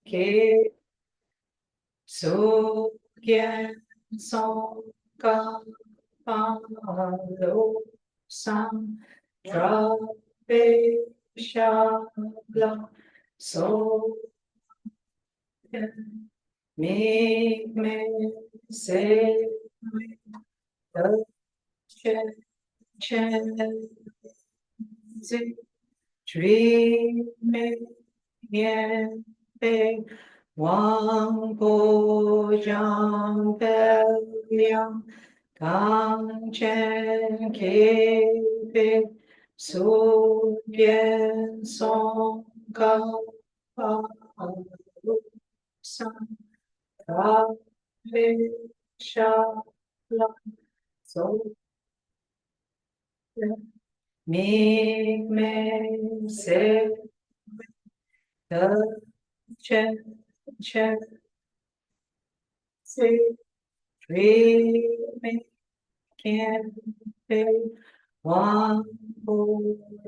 ke so kien song ka pa lo sam tra pe sha la so me se me da che che zi tree me yen pe wang po jang pe liang gang chen ke pe su bian song cao pa lu san ka pe sha la so mi me se da chen chen se tree me can pe wang po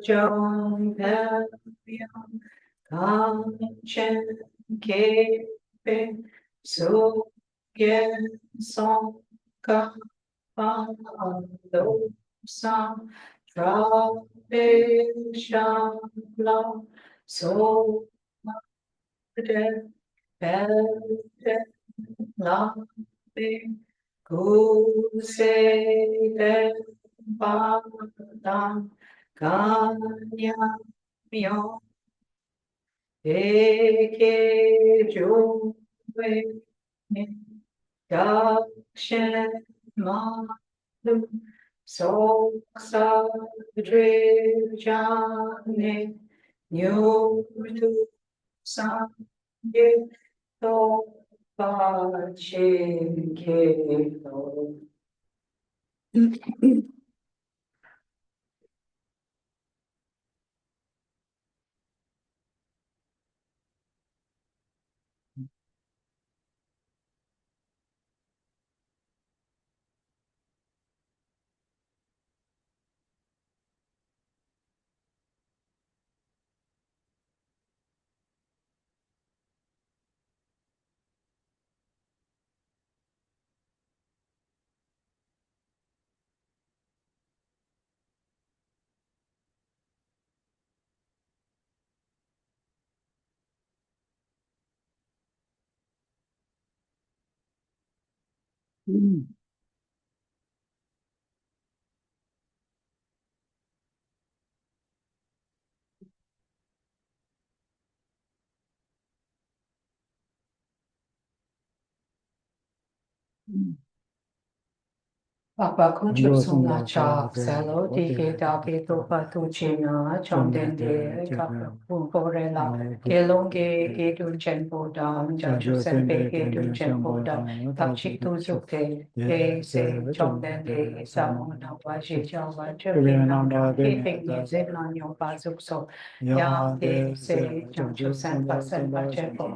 jong pe liang gang chen ke pe su gen song ka pa lo sam tra pe sha la so ma de pe de la pe gu se de pa da ga nya myo de ke jo we ne ga shen ma lu so sa dre ja ne nyu tu sa ye to pa che ke to Papa kunchu suna chak salo di ke da ke to pa tu chi na chom den de ka pu ko re la ke long ke tu chen po da ja chu sen pe ke tu chen po da tak chi tu su ke se chom den de sa mo na wa shi cha wa che ke na da ke pe ni ze na nyo pa su so ya ke se chom chu sen pa chen po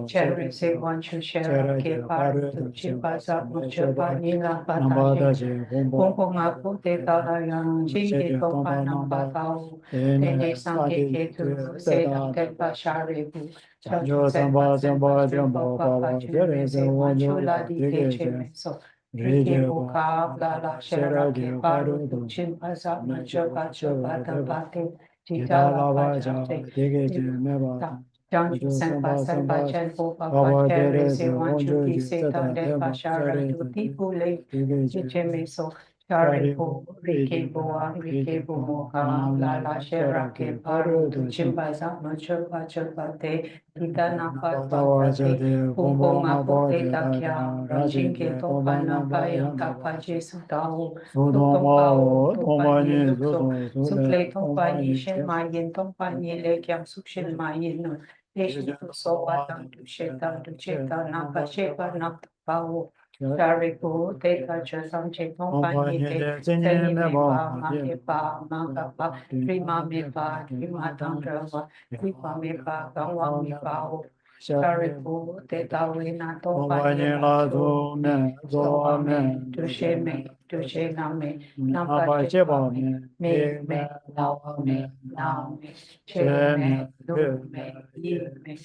che re se wan chu she ra ke pa tu chi pa sa mo che pa ni na pa ta Kung kung ako te talayang jing ito pa ng bataw, tene sang ke tu se ng te pa shari bu, chacho se pa se pa jumbo pa pa jure se wan chula di ke che so. Rike bu ka la la shera ke paru du chin pa sa ma choka choka ta pa te, jita la pa ja te, Janju senpa chen po pa pa tere se wanchu ki se ta de pa shara tu ti pu le che me so shari po rike bo mo ka la la shera ke paru tu chimpa sa no chopa te kita na pa te pu po ma po te ta kya rajin ke to pa na pa yang ta pa je su ta ho tu tong pa o to pa ni luk so su ple tong pa ni shen ma yin tong pa ni le kyam su shen ma yin no Eshitu sovatam tu shetam tu cheta napa shepa napa pao Shariku teka chasam chetom pani te teni me pa ma me pa ma ka pa prima me pa prima tandrava kripa me pa kangwa me pa o Shariku teta wina to pani la tu me zo me tu she na me napa shepa me lao me che me lu me yi me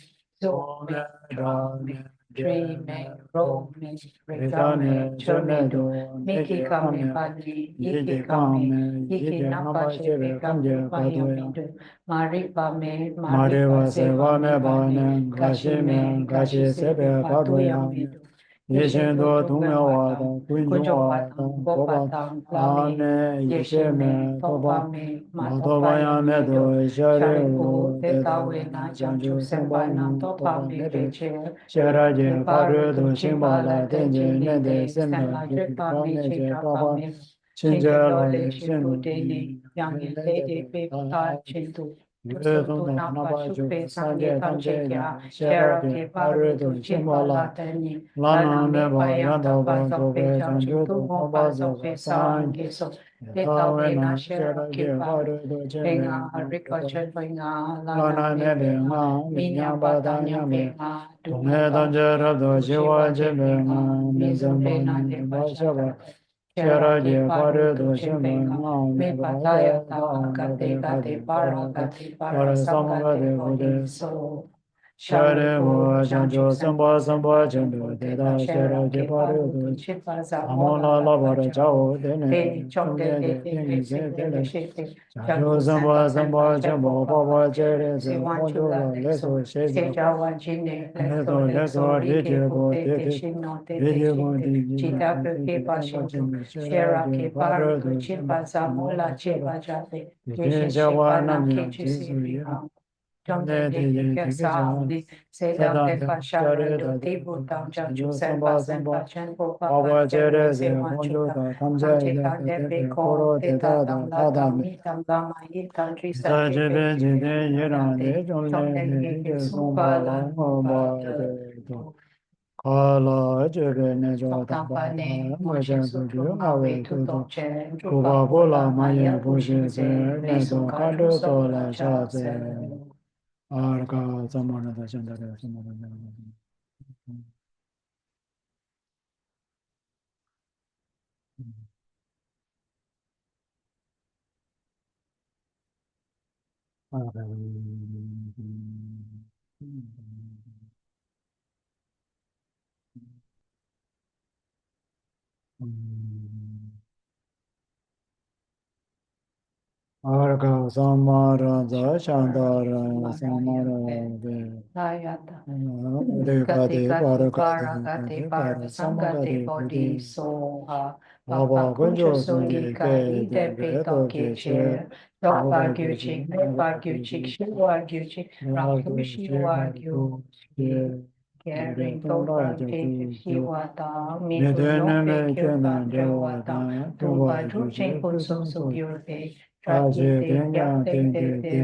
so me, dream me, roll me, regame, chonedo, miki kame pali, iki kame, iki napa chepe kame payamedu, maripa me, maripa seva me bane, gashi me, gashi sebe patuyamedu. Yeshendo Tumewada, Kunjwada, Gopa, Ame, Yesheme, Topame, Matopaya Medo, Sharibu, Tetawena, Janju, Sembana, Topame, Peche, Sheraje, Parudu, Chimbala, Tenje, Nede, Semna, Jepame, Jepame, Chinjalo, Shindu, Yang Lady, Pipta, Chindu. Tusutu napa chupe sanje tamche kya shera ke paru tu chimbala tani lana me payanta pato pe janju tu mo pato pe sange so eta vena shera ke paru tu chimbala agriculture venga lana me venga minya badanya venga tume danjera do jiwa jemena mizu vena de bashaba Sharaje Paredo Shemana Me Pataya Gate Gate Para Gate Para Samagate Bode So Share Mo Janjo Samba Samba Jendo Deda Sharaje Paredo Amola Labara Jao Dene Chonge de Tini Zedele Janjo Samba Samba Jambo Baba Jere Se Ponjola Leso Shejawa Jine Leso Leso Rije Bo Tete Rije Bo Chita Pepe Pashinto Shera ke paru tu chipa samula chipa jate yeshe chipa na kechi sipi ham Jonde de Kesali Seda de Pashara do Tibu Tam Janju Sempa Sempa Chenpo Papa Jere Se Manchuta Kamjeka de Peko Teta Dam Lata Mitam Lama Yitam Trisa Jebe Jede Yerande Jonde de Sumpa Lama Kala jebe ne jo tamba ne mojen su ju ma we tu to chen kuba bola ma ye bu shi se ne so ka do to la cha se ar ka zamana da chen da zamana Arga samara da chandara samara de Ayata Gati Gati Para Gati Para Sangati Bodhi Soha Papa Kunjo Sungi Kai De Peto Kiche Dopa Gyuchik Nepa Gyuchik Shiwa Gyuchik Rahu Shiwa Gyuchik Gering Topa Gyuchik Shiwata Mitu Lope Kirpa Jawata Tupa Juchik Kunso Sugyurte Traki Te Gyate Te Te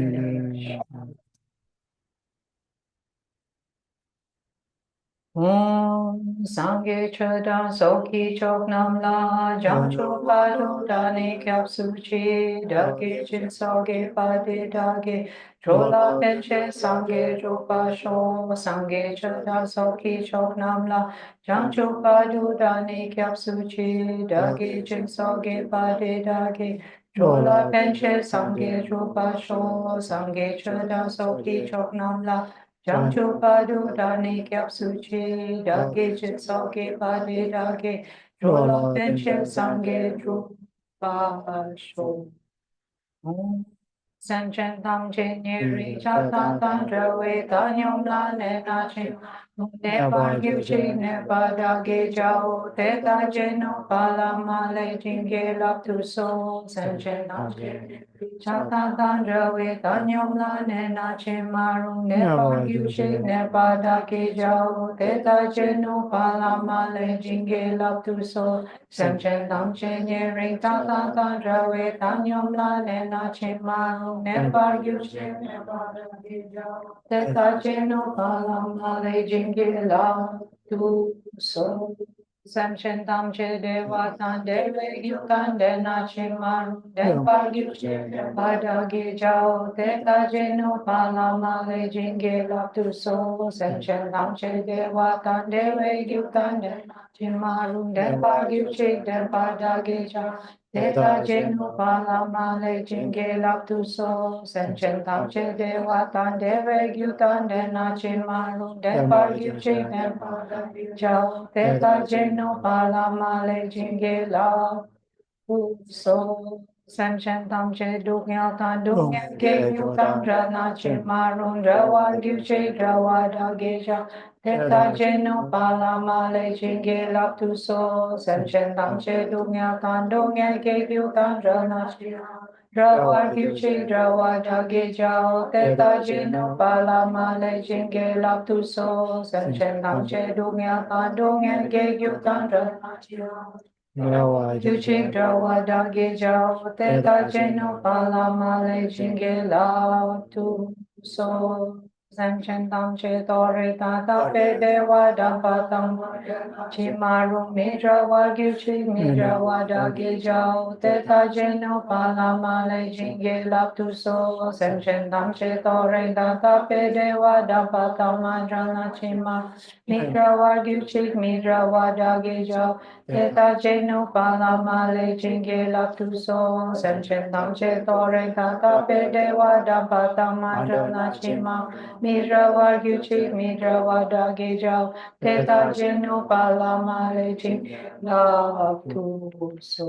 Sangye Chada Soki Chok Nam La Jancho Pado Dane Kyap Suchi Dake Chin Soge Pade Dage Chola Penche Sangye Chopa Sho Sangye Chada Soki Chok Nam La Jancho Pado Dane Kyap Suchi Dake Chin Soge Pade Dage Chola Penche Sangye Chopa Sho Sangye Chada Soki Chok Nam La Jancho Padu Dani Kyap Suchi Dagi Jitsoke Padi Dagi Jola Penche Sange Drupa Sho Sanchen Tam Chiniri Chata Tandra We Tanyom La Nena Chin Neba Yuchi Neba Dagi Jao Teta Jeno Pala Male Jinge Laptu So Sanchen Tam Chiniri Chata Tandra We Tanyom La Nena Chin Maru Neba Yuchi Neba Dagi Jao Teta Jeno Pala Male Jinge Laptu So Sanchen Tam Chiniri Chata Tandra We Tanyom La Nena Chin Maru Never you share, never that I no palam jingila to so. Samchen tamche deva tan deve yukan dena chimaru never you share, never gi jao that I no palam jingila to so. Samchen tamche deva tan deve yukan dena chimaru never you share, never gi jao. Teta Jenu Palamale Jinge Laptuso, Senchen Tamche Dewa Tandere Gyutan Denachin Maru Depar Yuchi Nempa Chao. Teta Jenu Palamale Jinge Laptuso, Senchen Tamche Dugya Tandung Ge Yutan Ranachin Maru Dawa Yuchi Dawa Dageja. Teta Jenu Palamale Jinge Laptuso, Senchen Tamche Dugya Tandung Ge Yutan Ranachin Drawa Gyuchi Drawa Dage Jao. Teta Jenu Palamale Jinge Laptuso, Senchen Tamche Dugya Tandung Ge Yutan Ranachin Yuchi Drawa Dage Jao. Teta Jenu Palamale Jinge Laptuso, Senchen Tamche Tore Tata Pedewa Dampatam Chimaru Midra Wagyuchi Midra Wadage Jao. Teta Jenu Palamale Jinge Laptuso, Senchen Tamche Tore Tata Pedewa Dampatam Madrana Chima Midra Wagyuchi Midra Wadage Jao. Teta Jenu Palamale Jinge Laptuso, Senchen Tamche Tore Tata Pedewa Dampatam Madrana Chima Midra Wagyuchi Midra Wadage Jao. Teta Jenu Palamale Jinge Laptuso.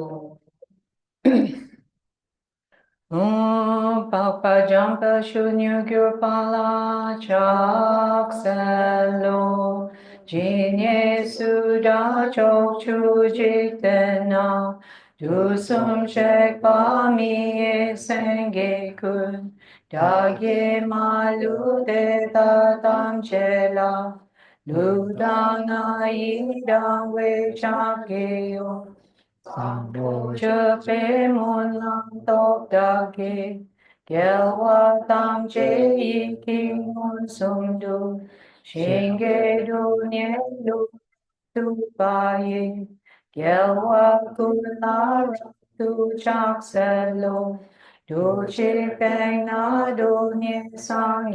Papa Jampa Shunyu Gyurpala Chaksalo Jinye Suda Chok Chujitena Dusum Shekpa Miye Senge Kun Dagye Malu De Tatam Chela Ludanga Yidang We Chakyo Chepe mun lang tok dage, gelwa tam che yi ki mun sum du, shinge du nye lu tu pa ye, gelwa ku la ra tu chak se lo, du chi peng na du nye sang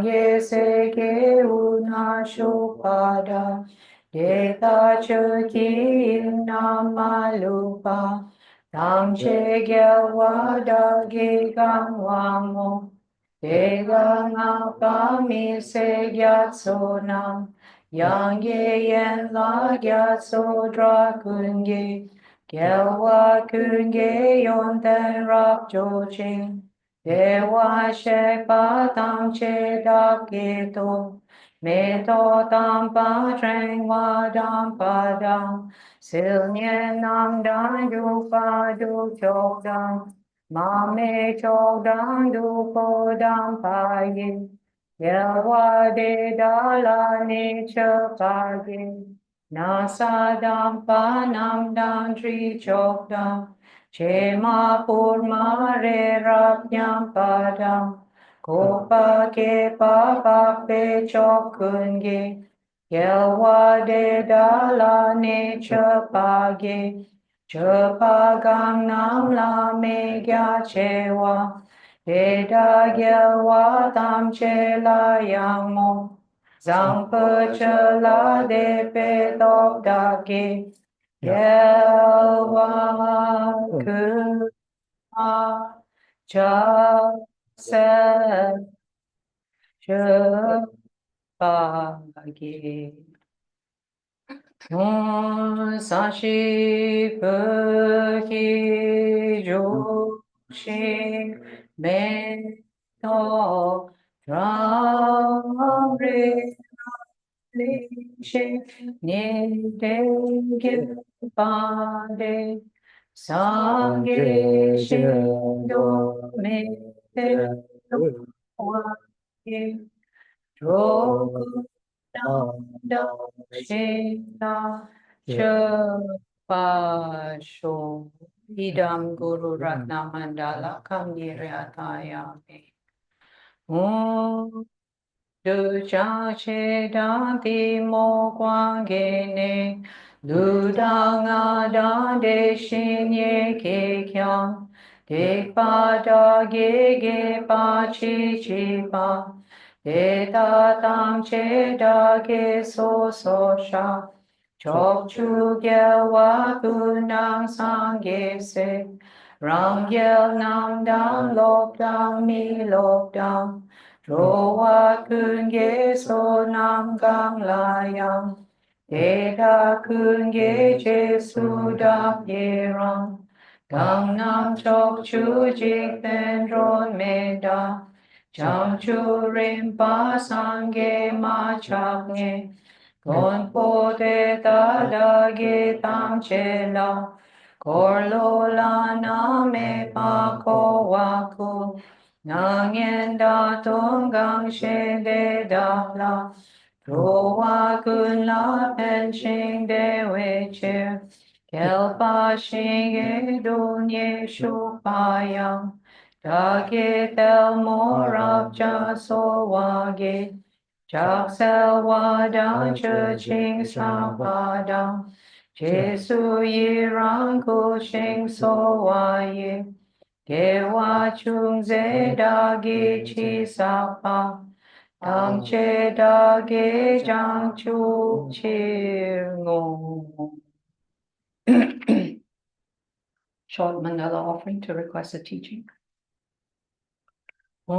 ye se ke u na shu pa da. Deta Chuki Namalupa Tamche Gyawada Gigangwamo Dega Ngapami Se Gyatsonam Yang Yen La Gyatso Dra Kunge Gyawa Kunge Yonten Rak Joching Dewa Shekpa Tamche Daketo Me to tam pa treng wa dam pa dam, sil nien nam dan du pa du chok dam, ma me chok dan du po dam pa yin, yel wa de da la ni che pa yin, na sa dam pa nam dan tri chok dam, che ma pur ma re rap nyam pa dam, Kopa ke papa pe chokunge, yelwa de dala ne chapage, chapagam nam la me gya chewa, eda yelwa tam che la yamo, zampa che la de pe top dake, yelwa ku cha se Pagi Sashi Peki Joshi Me To Ramri Lishi Nidenge Pande Sange Shindo Me Te Waki Drogu Danda Shena Chapasho Idam Guru Ratna Mandala Kamiriatayami Om Du Cha Che Da Ti Mo Kwang Ge Ne Lu Da Nga Da De Shin Ye Ke Kyang De Pa Da Ge Ge Pa Chi Chi Pa De Ta Tam Che Da Ge So So Sha chok chu gyal wa kunang sangye se, rang gyal nam dang lop dang mi lop dang, tro wa kun ge so nam gang la yang, de da kun ge che su dam ye rang, gang nam chok chu jik ten ron me da, chang chu rim pa sangye ma chak nye, Gon po te ta da ge tam che la, kor lo la na me pa ko wa ku, na ngien da tong gang she de da la, ro wa kun la pen shing de we che, kel pa shing e do nye shu pa yang, da ge tel mo rap cha so wa ge, Chak sel wa dang che ching sa pa dang, che su yi rang ku shing so wa yi, ge wa chung ze da gi chi sa pa, dang che da ge jang chu chi ngô. Short Manila offering to request a teaching. O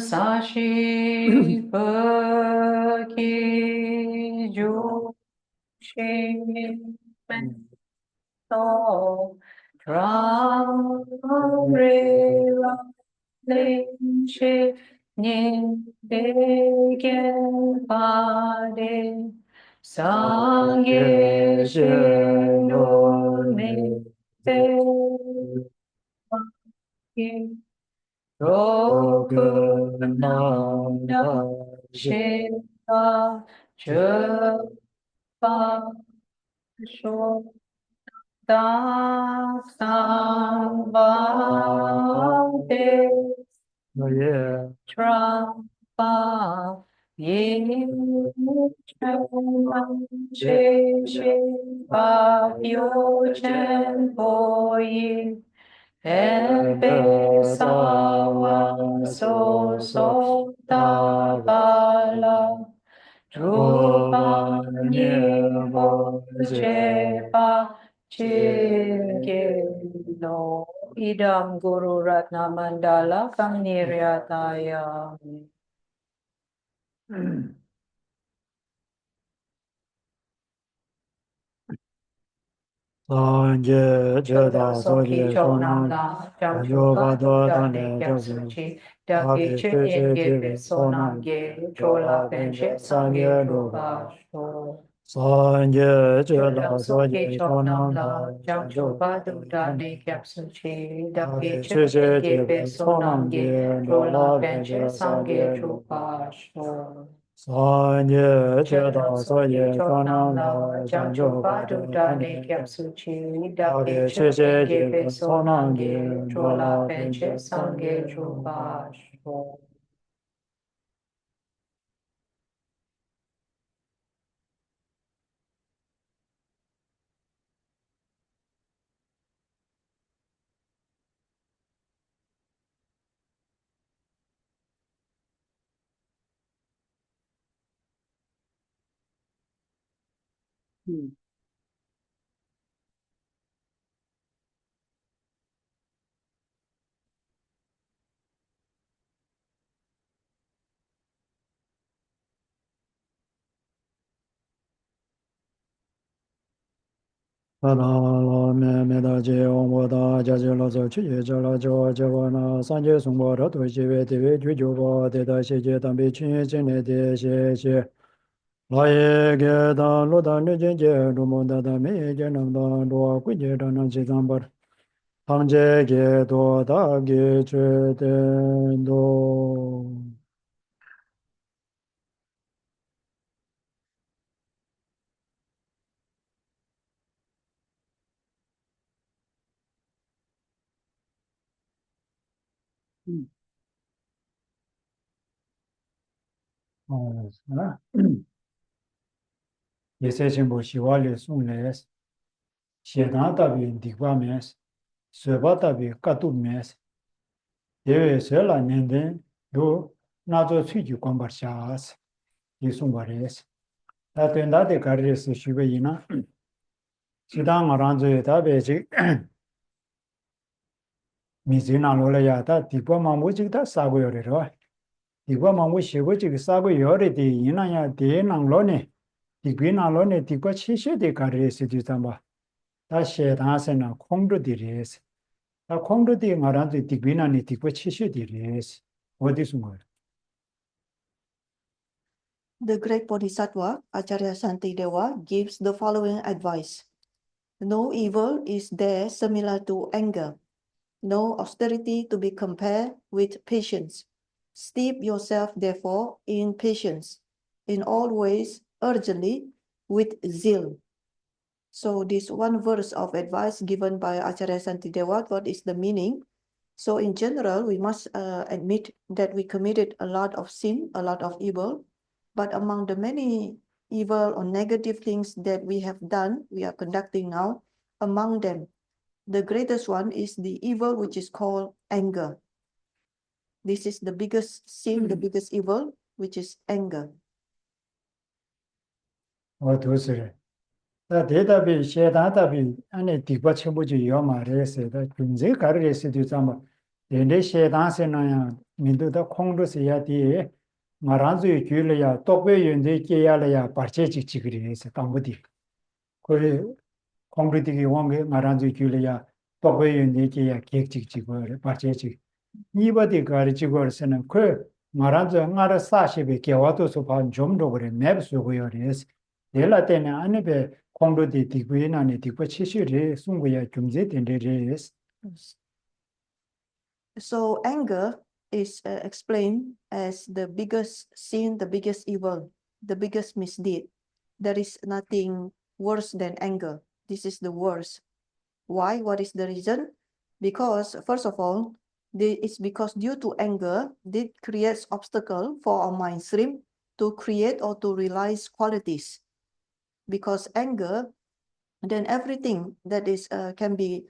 Sashi Paki Ju Shin So Ram Re Ram Ling Shi Nin De Gen Pa De Sangye Shin Do Me Te Roku Nanda Shiva Chupa Shota Sambhave Trapa Yin Chaman Shiva Yochen Boyin Empe sawa so ta bala, drupa nirvo jepa chirge no. Idam Guru Ratna Mandala Kam Niryataya. Sanje Jeda Soje Shonan Jamchu Yoga Badu Dane Dane Jogi Gyatsuchi Dake Ake Chinyen Cheche Gebe Jebe Sonam Sonam Ge Chola Benche Sangye Sanje Rupa Doga Sho Sanje Jeda Jeda Soki Soje Chonam Shonan La Jamchu Badu Dane Gyatsuchi Dake Ake Chinyen Cheche Gebe Jebe Sonam Sonam Ge Chola Dola Benche Benje Sangye Sanje Rupa Sho Sanje Jeda Jeda Soki Soje Chonam Shonan La Jamchu Janjo Badu Dane Dane Gyatsuchi Dake Ake Chinyen Cheche Gebe Jebe Sonam Sonam Ge Chola Dola Benche Benje Sangye Sanje Rupa Sho Sa la me me da je ong wo da jia je la zo chi ye zhe la zhe je wo na san je song wo de du ji wei de wei ju ju wo de da xie jie dan bei qin jin le de xie xie la ye ge da lu da ne jin jie lu mo da da me ye jie nam da lu gui jie da nan ji zang ba tang jie ge duo da ge zhe de do ye se chen bo xi wa le song le xie dan da bi di ba me sui ba da bi ka tu me dewe se la nenden do na zo cui ji guan bar xia yi song ba res 다 된다 데 가르스 쉬베이나 시당 어란제 다 베지 미지나 로래야다 디과 마모지다 사고 요래로 디과 마모 쉬고지 사고 요래디 이나야 데낭 로네 디귀나 로네 디과 치시데 가르스 디담바 다 셰다세나 콩르디레스 다 콩르디 마란제 디귀나니 디과 치시디레스 어디서 뭐 The great Bodhisattva, Acharya Santidewa, gives the following advice. No evil is there similar to anger. No austerity to be compared with patience. Steep yourself, therefore, in patience, in all ways, urgently, with zeal. So this one verse of advice given by Acharya Santidewa, what is the meaning? So in general, we must admit that we committed a lot of sin, a lot of evil. But among the many evil or negative things that we have done, we are conducting now, among them, the greatest one is the evil which is called anger. This is the biggest sin, the biggest evil, which is anger. 어두스레 다 대답이 셰다답이 안에 디과 첨부지 요마레스다 군제 가르레스도 참 데네 셰다세나야 민도다 콩로스야 디 마란즈이 귤이야 똑베 연데 깨야려야 바체직지 그리에서 당부디 그 콩르디기 원게 마란즈이 귤이야 똑베 연데 깨야 계획직지고 바체직 이버디 가르치고서는 그 마란즈 나라 사시베 개와도서 반좀도 그래 맵수고요레스 내가 때문에 안에 콩로디 디구이나니 디구 치시리 숨고야 경제 된데레스 So anger is explained as the biggest sin, the biggest evil, the biggest misdeed. There is nothing worse than anger. This is the worst. Why? What is the reason? Because first of all, it's because due to anger, it creates obstacle for our mind stream to create or to realize qualities. Because anger, then everything that is can be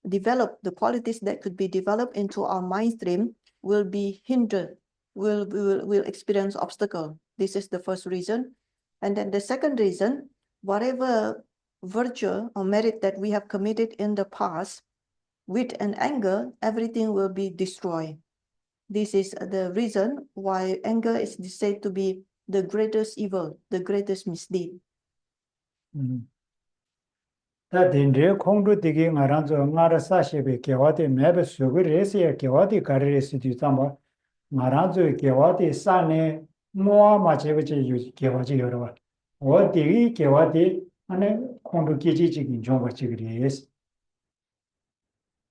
developed, the qualities that could be developed into our mind stream will be hindered, will experience obstacle. This is the first reason. And then the second reason, whatever virtue or merit that we have committed in the past, with an anger, everything will be destroyed. This is the reason why anger is said to be the greatest evil, the greatest misdeed. 다 덴데 콩르디기 나란조 나라 사시베 개와데 매베 수그레스야 개와데 가르레스도 참 나란조 개와데 사네 모아 마체베지 유 개와지 여러와 어디기 개와데 안에 콩르기지지긴 좀바지 그리에스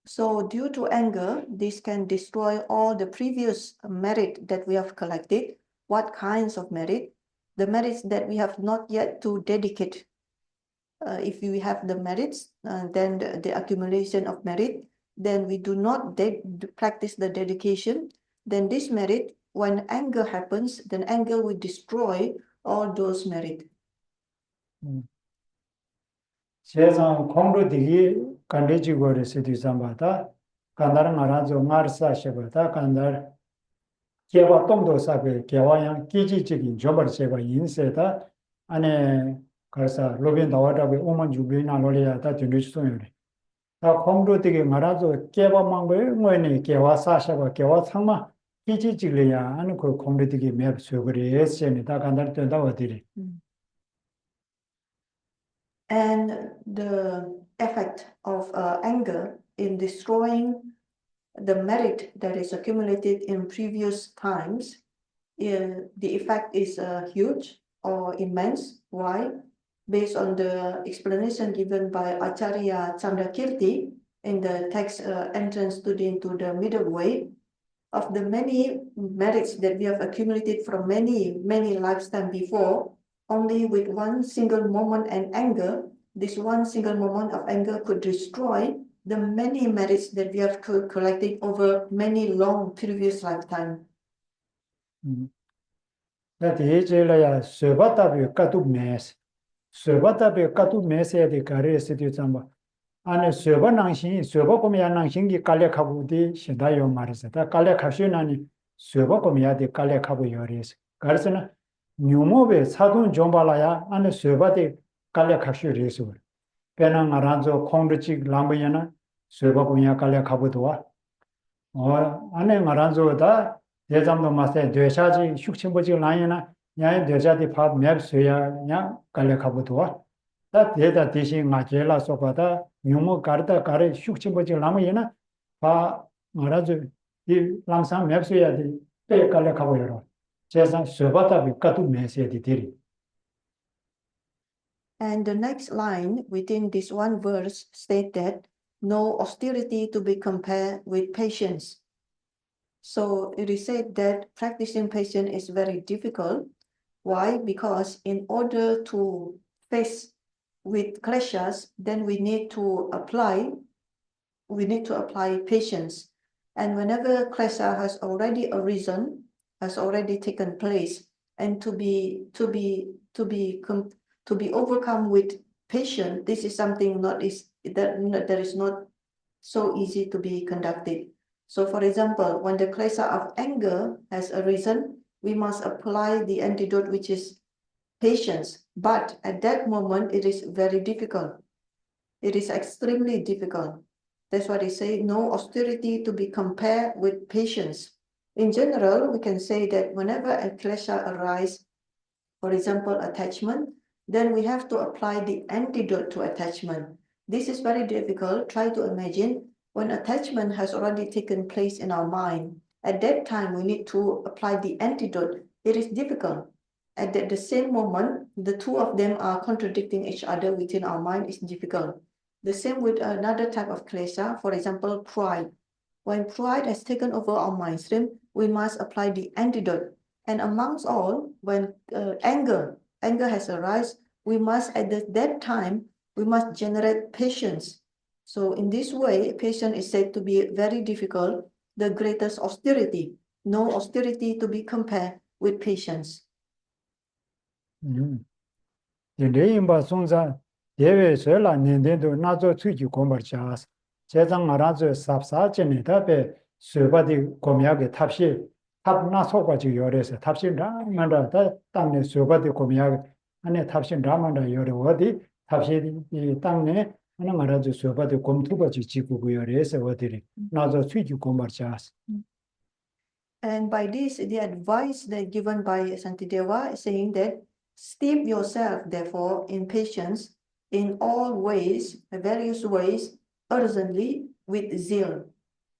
So due to anger, this can destroy all the previous merit that we have collected. What kinds of merit? The merits that we have not yet to dedicate. If we have the merits, then the accumulation of merit, then we do not practice the dedication, then this merit, when anger happens, then anger will destroy all those merit. 세상 콩르디기 간데지고레스도 참바다 간다랑 알아서 마르사셔바다 간달 개와 똥도 사베 개와양 기지적인 조벌 제가 인세다 안에 그래서 로빈 나와다고 오만 주변이나 놀려야다 준비수용이 다 콩르디기 말아서 개와 망고에 뭐네 개와 사셔바 개와 상마 기지직이야 하는 그 콩르디기 맵수 그래 에스니다 간달 된다 어디리 And the effect of anger in destroying the merit that is accumulated in previous times, the effect is huge or immense. Why? Based on the explanation given by Acharya Chandrakirti in the text Entrance into the Middle Way, of the many merits that we have accumulated from many lifetimes before, only with one single moment and anger, this one single moment of anger could destroy the many merits that we have collected over many long previous lifetime. 대제라야 쇠바답이 까도 메스 쇠바답이 까도 메스에 대 가르에스도 참 안에 쇠바낭신 쇠바고미야 낭신기 깔레카부디 신다요 말에서 다 깔레카시나니 쇠바고미야 대 깔레카부 요리스 가르스나 nyumobe sadun jombalaya ane swebate kalya kakshu resu. Pena ngaranzo kongdochik lambayana sweba punya kalya kabudwa. Ane ngaranzo da dezamdo masay dweshaji shukchimbochik lanyana nyaya dweshadi pad meb swaya nya kalya kabudwa. Da deda deshi nga jela sopa da nyumo karita kare shukchimbochik lambayana pa ngaranzo di langsang meb swaya di pe kalya kabuyaro. And the next line within this one verse state that no austerity to be compared with patience. So it is said that practicing patience is very difficult. Why? Because in order to face with kleshas, then we need to apply patience. And whenever klesha has already arisen, has already taken place, and to be overcome with patience, this is something that is not so easy to be conducted. So for example, when the klesha of anger has arisen, we must apply the antidote, which is patience. But at that moment, it is very difficult. It is extremely difficult. That's why they say no austerity to be compared with patience. In general, we can say that whenever a klesha arises, for example, attachment, then we have to apply the antidote to attachment. This is very difficult. Try to imagine when attachment has already taken place in our mind. At that time, we need to apply the antidote. It is difficult. At the same moment, the two of them are contradicting each other within our mind. Is difficult. The same with another type of klesha, for example, pride. When pride has taken over our mind stream, we must apply the antidote. And amongst all, when anger has arisen, we must at that time, we must generate patience. So in this way, patience is said to be very difficult, the greatest austerity. No austerity to be compared with patience. Yinba Songza, Dewe Sela Nintendo Nazo Tsuki Gombar Chas, Chezang Arazo Sapsa Jenitabe, Subadi Gomiagi Tapshi, Tap Nasobaji Yores, Tapshin Ramanda, Tang Subadi Gomiagi, and Tapshin Ramanda Yorewadi, Tapshi Tangne, and Amarazo Subadi Gomtubaji Chiku Yores, Wadiri, Nazo Tsuki Gombar Chas. And by this, the advice that given by Santideva is saying that steep yourself, therefore, in patience in all ways, various ways, urgently with zeal.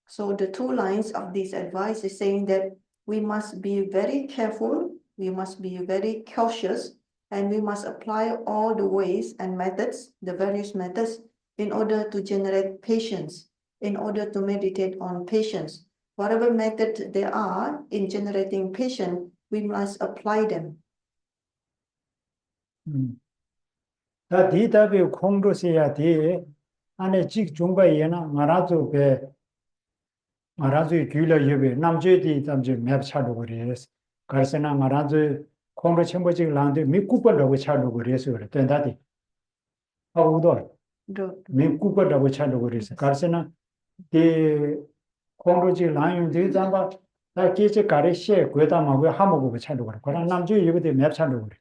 So the two lines of this advice is saying that we must be very careful, we must be very cautious, and we must apply all the ways and methods, the various methods, in order to generate patience, in order to meditate on patience. Whatever method there are in generating patience, we must apply them. Da di dabi kongdo siya di ane jik jungba yena ngarazu be ngarazu gyula yubi namje di tamje mep chadu gores karsena ngarazu kongdo chenpo jik langde mi kupa dago chadu gores gore tenda di udo mi kupa dago chadu gores karsena di kongdo jik langyung di zamba da kiche kare she gweda magwe hamogo be chadu gore kora namje yubi di mep chadu gore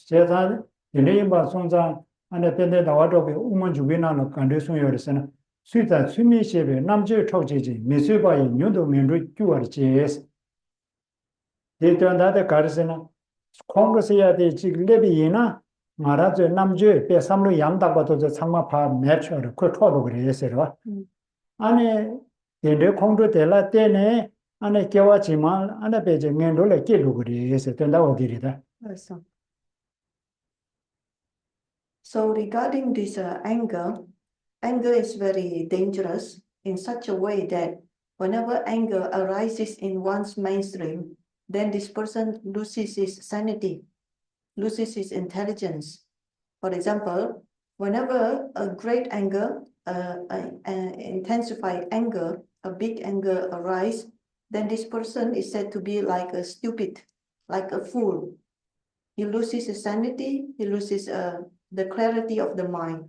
제가 연예인바 손자 안에 밴데 나와도 우먼 주변하는 간대송 열었으나 수다 수미시에 남주 초지지 미술바의 뉴도 민주 규어지에스 데이터한테 가르스나 콩그스야 되지 레비이나 말아줘 남주 배삼로 양다고도 저 상마파 매처를 그 토도 그래서요 안에 데레 콩도 될라 때네 안에 개와지만 안에 배제 면도를 깨로 그래서 된다고 드리다 그래서 So regarding this anger is very dangerous in such a way that whenever anger arises in one's mainstream, then this person loses his sanity, loses his intelligence. For example, whenever a great anger, intensified anger, a big anger arises, then this person is said to be like a stupid, like a fool. He loses his sanity, he loses the clarity of the mind.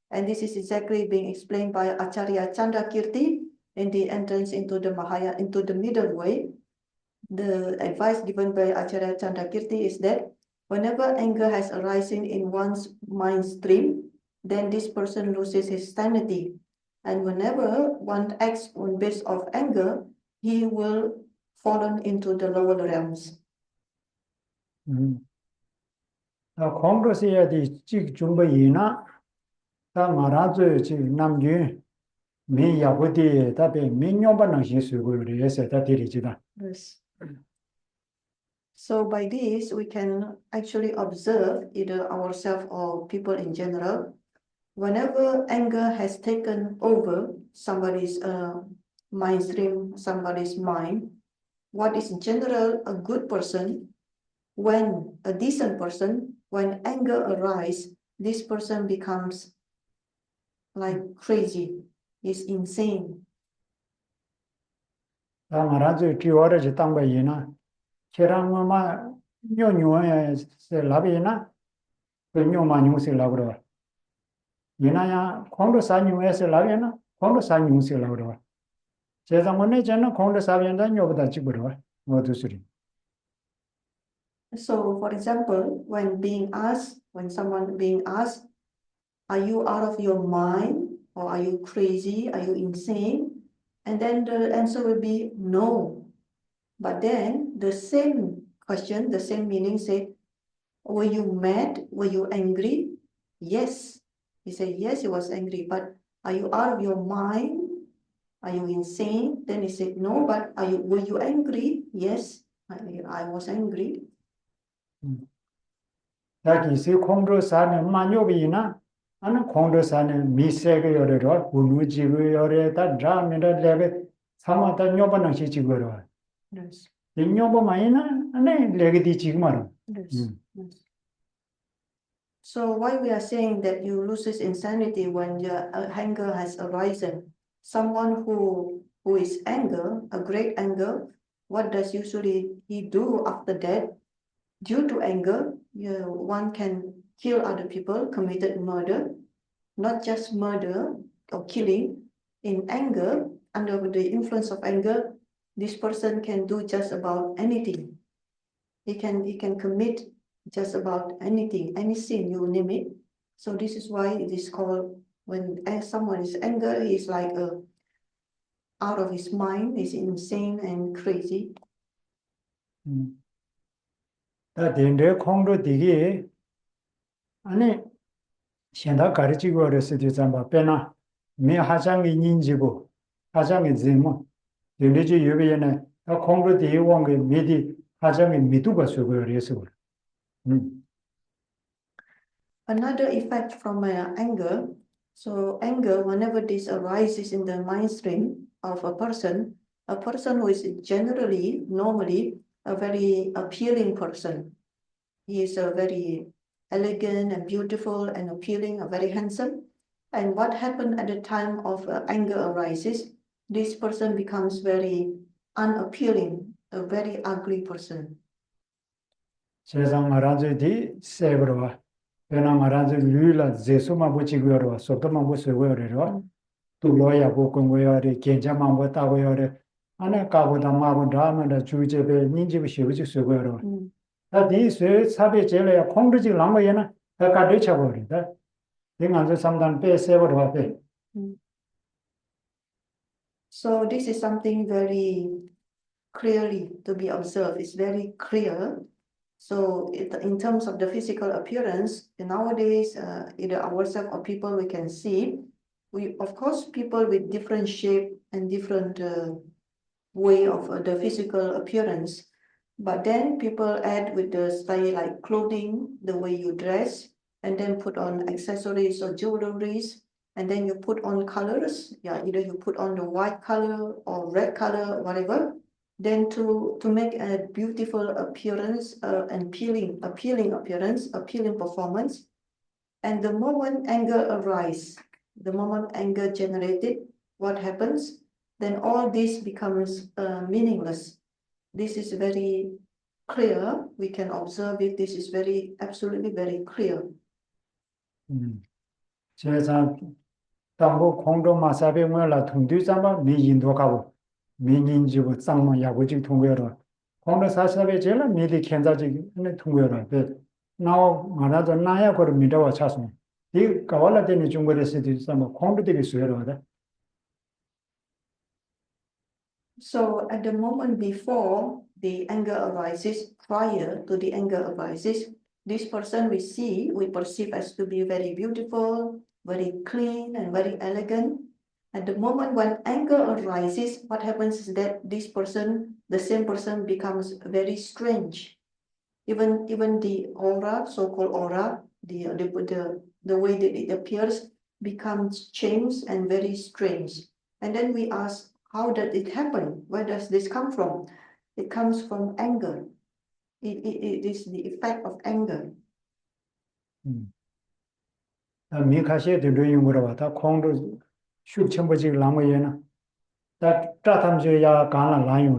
And this is exactly being explained by Acharya Chandrakirti in the entrance into the Mahayana, into the middle way. The advice given by Acharya Chandrakirti is that Whenever anger has arisen in one's mind stream, then this person loses his sanity. And whenever one acts on base of anger, he will fallen into the lower realms. 공로서야 디 직중보이나 다 말아줘 지금 남규 미야부디 답에 민요반능시 수고를 해서 다 드리지다. Yes. So by this, we can actually observe either ourselves or people in general. Whenever anger has taken over somebody's mind stream, somebody's mind, what is in general a good person, when a decent person, when anger arises, this person becomes like crazy, is insane. 다 말아줘 뒤워르지 땅바이나 계란마마 뇨뇨에 라비나 뇨마 뇨실라 그러. 이나야 공로사뉴에서 라비나 공로사뉴실라 그러. 제자문에 저는 공로사비한다 뇨보다 찍으러. 모두 소리. So, for example, when someone being asked, are you out of your mind? Or are you crazy? Are you insane? And then the answer will be no. But then the same question, the same meaning say, were you mad? Were you angry? Yes. He said, yes, he was angry. But are you out of your mind? Are you insane? Then he said, no, but were you angry? Yes, I was angry. 다기시 공로사는 만요비나 아는 공로사는 미세게 열어로 우누지고 열에다 라미를 레베 사마다 뇨바능시 지거로. Yes. 뇨바마이나 아네 레게디 지마로. Yes. Yes. So why we are saying that you loses insanity when your anger has arisen? Someone who is anger, a great anger, what does usually he do after that? Due to anger, one can kill other people, committed murder, not just murder or killing. In anger, under the influence of anger, this person can do just about anything. He can commit just about anything, any sin, you name it. So this is why it is called, when someone is angry, he's like out of his mind, he's insane and crazy. 다 된데 공로 되게 아니 현다 가르치고 어렸을 잠바 빼나 매 하장이 인지고 하장이 제모 된데지 유비에는 다 공로 되게 원게 미디 하장이 미두가 쓰고 어렸어. Another effect from anger, so anger, whenever this arises in the mind stream of a person who is generally, normally, a very appealing person. He is a very elegant and beautiful and appealing, very handsome. And what happened at the time of anger arises, this person becomes very unappealing, a very ugly person. 세상 말하지 세브로와 베나 말하지 류라 제수만 보지고요. 소토만 보세고요. 또 로야 보고요. 괜찮만 보다고요. 안에 가보다 마보다 하면 주제배 nin지부 쉬우지 쓰고요. 다디 사배 제래야 공르지 랑마에나 가까이 쳐버린다. 내가 삼단 빼세버려 앞에. So this is something very clearly to be observed. It's very clear. So in terms of the physical appearance, nowadays, either ourselves or people we can see, of course, people with different shape and different way of the physical appearance. But then people add with the style like clothing, the way you dress, and then put on accessories or jewelries, and then you put on colors. Yeah, either you put on the white color or red color, whatever. Then to make a beautiful appearance and appealing appearance, appealing performance. And the moment anger arises, the moment anger generated, what happens? Then all this becomes meaningless. This is very clear. We can observe it. This is absolutely very clear. 제가 당고 공도 마사베 뭐라 통뒤자마 미인도 가고 민인지고 쌍만 야고지 통고여라. 공도 사사베 제라 미디 켄자지 통고여라. now another Naya got Midawa Chasm. The Kavala Deni Jungore city, some quantity is where. So at the moment before the anger arises, prior to the anger arises, this person we perceive as to be very beautiful, very clean and very elegant. At the moment when anger arises, what happens is that this person, the same person becomes very strange. Even the aura, so-called aura, the way that it appears becomes changed and very strange. And then we ask, how did it happen? Where does this come from? It comes from anger. It is the effect of anger. Mikashe the doing Muravata, Kondo shoot Chambaji Lamayana. That Tatamji ya Gana Lion,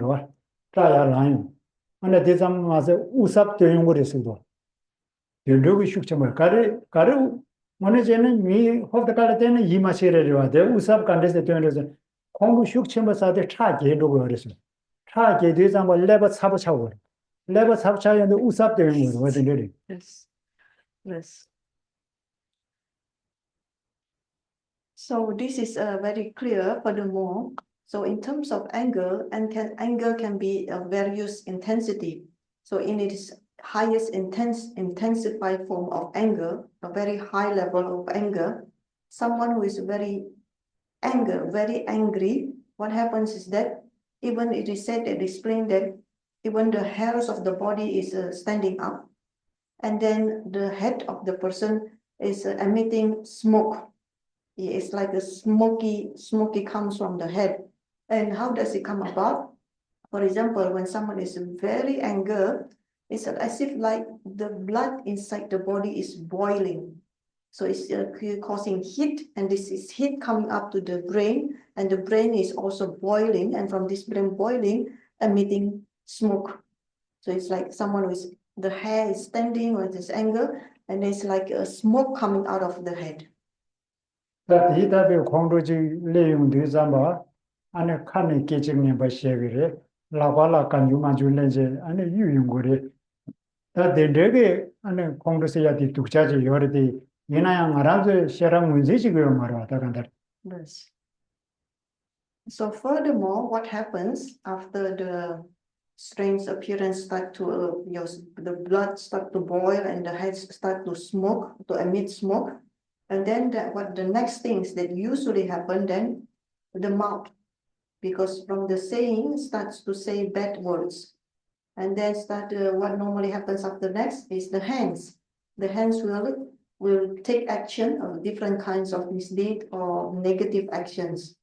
Taya Lion. And the Disam was a Usap doing what is it. You do we shoot Chamber. Karu, Monajan, me, of the Kalaten, Yimashira, the Usap contested to Kongo shook chambers are the track, you do what is it. Track, it is on level Sabachawa. Level Sabcha and the Usap doing what it is. Yes. Yes. So this is very clear furthermore. So in terms of anger, anger can be of various intensity. So in its highest intensified form of anger, a very high level of anger, someone who is very angry, what happens is that even it is said and explained that even the hairs of the body is standing up, and then the head of the person is emitting smoke. It's like a smoky comes from the head. And how does it come about? For example, when someone is very angry, it's as if like the blood inside the body is boiling. So it's causing heat, and this is heat coming up to the brain, and the brain is also boiling, and from this brain boiling, emitting smoke. So it's like someone with the hair is standing with this anger, and it's like a smoke coming out of the head. That he that will Kondoji Leum do Zamba, and a canny kitchen by Shavire, Lavala can you manjulenge, and a Yungure. That the Dege and a Kondosiati to charge already. Yinayang Arazu Sharam Muzichigo Mara. Yes. So furthermore, what happens after the strange appearance start to the blood start to boil and the heads start to smoke, to emit smoke, and then what the next things that usually happen then, the mouth, because from the saying starts to say bad words, and then what normally happens after next is the hands. The hands will take action of different kinds of misdeed or negative actions.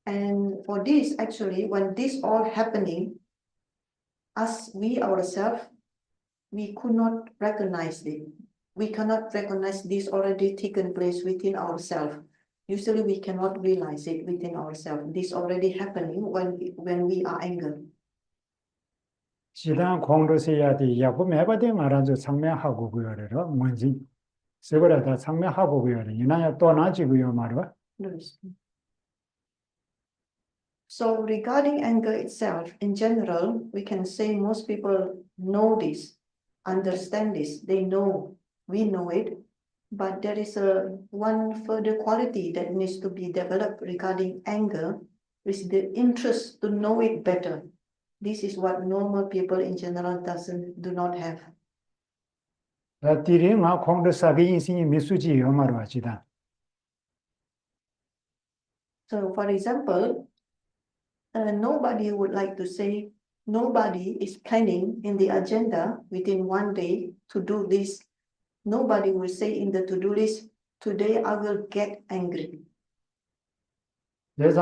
And for this, actually, when this all happening, as we ourselves, we could not recognize it. We cannot recognize this already taken place within ourselves. Usually we cannot realize it within ourselves. This already happening when we are angry. Sidan Kondosiati Yakumebadi Maranzo Sangmehago Guyero, Munzi. Segura that Sangmehago Guyero, Yunaya Tonachi Guyo Marva. So regarding anger itself, in general, we can say most people know this, understand this, they know, we know it, but there is one further quality that needs to be developed regarding anger, is the interest to know it better. This is what normal people in general do not have. So for example, nobody would like to say, nobody is planning in the agenda within one day to do this. Nobody will say in the to-do list, today I will get angry. Yes.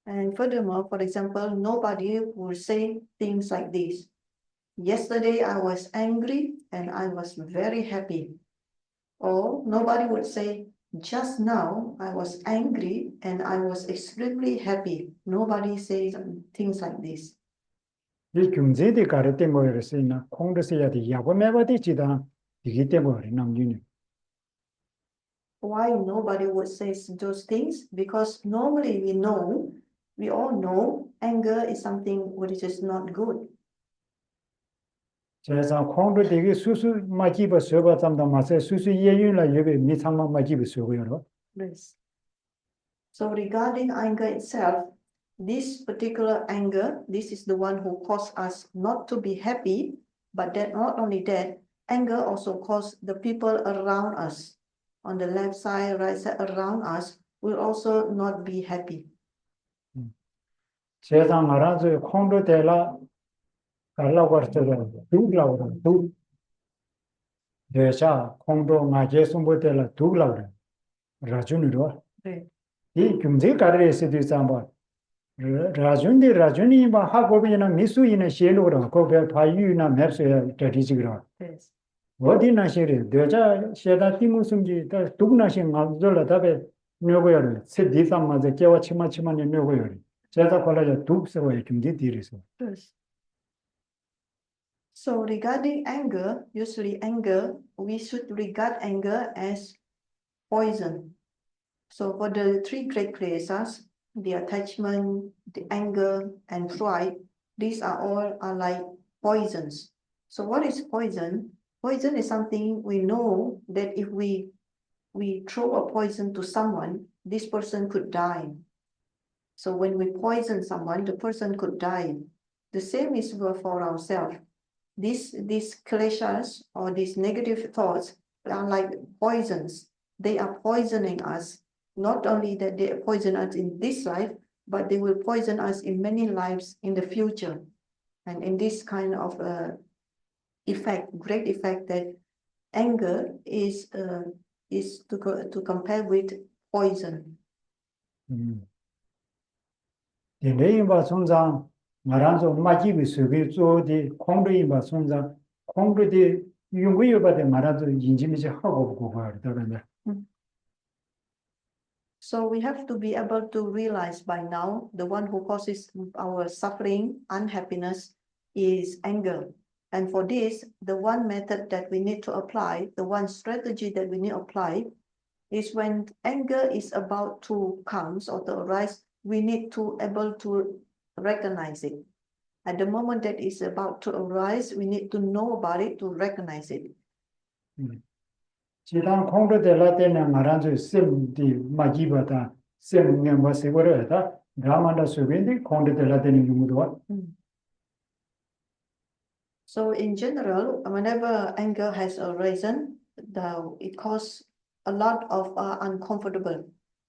And furthermore, for example, nobody will say things like this. Yesterday I was angry and I was very happy. Or nobody would say, just now I was angry and I was extremely happy. Nobody says things like this. Why nobody would say those things? Because normally we all know anger is something which is not good. 제가 콩도 되게 수수 마지바 söba 담다 마세 수수 예윤라 예배 미상마 마지바 sö고요. Yes. So regarding anger itself, this particular anger, this is the one who caused us not to be happy, but that not only that, anger also caused the people around us, on the left side, right side around us, will also not be happy. 세상 알아서 콩도 되라 갈라고 할때도 두라고 그래. 두 대자 콩도 마제 숨보텔라 두라고 그래. 라준으로. 네. 이 경제 가르에서도 있어 라준이 뭐 하고 그냥 미수이는 시에로로 거기 파유나 맵스에 되지그라. Yes. 어디나 시에 대자 시에다 티무숨지 두나시 만들어 답에 녀고요. 세디삼마제 깨와 치마치마니 녀고요. 제가 콜라자 두스고 경제 뒤에서. Yes. So regarding anger, usually anger, we should regard anger as poison. So for the three great creators, the attachment, the anger, and pride, these are all like poisons. So what is poison? Poison is something we know that if we throw a poison to someone, this person could die. So when we poison someone, the person could die. The same is for ourselves. These kleshas or these negative thoughts are like poisons. They are poisoning us. Not only that they poison us in this life, but they will poison us in many lives in the future. And in this kind of effect, great effect, that anger is to compare with poison. 내인바 손상 말한서 마지비 수비 조디 콩도인바 손상 콩도디 용구여바데 말아도 인지미지 하고 보고 그러더라고요. So we have to be able to realize by now the one who causes our suffering, unhappiness is anger. And for this, the one method that we need to apply, the one strategy that we need to apply is when anger is about to come or to arise, we need to able to recognize it. At the moment that is about to arise, we need to know about it to recognize it. 지단 콩도 될라 때는 말한서 셈디 마지바다 셈네 뭐세고래다 라만다 수빈디 콩도 될라 때는 용도와. So in general, whenever anger has arisen, it causes a lot of uncomfortable.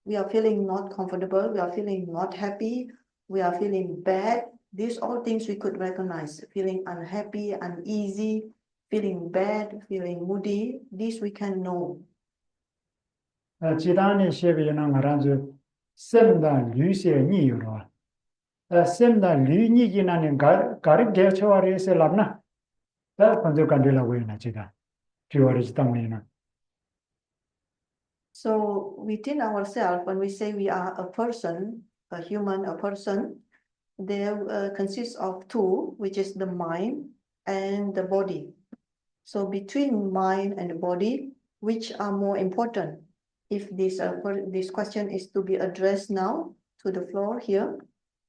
We are feeling not comfortable, we are feeling not happy, we are feeling bad. These all things we could recognize, feeling unhappy, uneasy, feeling bad, feeling moody. These we can know. 지단의 셰비는 말한서 셈다 류세 니유로. 셈다 류니기나는 가르 개처와리에서 랍나. 다 먼저 간들라고 해나 지다. 주어리지 땅에나. So within ourselves, when we say we are a person, a human, a person, there consists of two, which is the mind and the body. So between mind and the body, which are more important? If this question is to be addressed now to the floor here,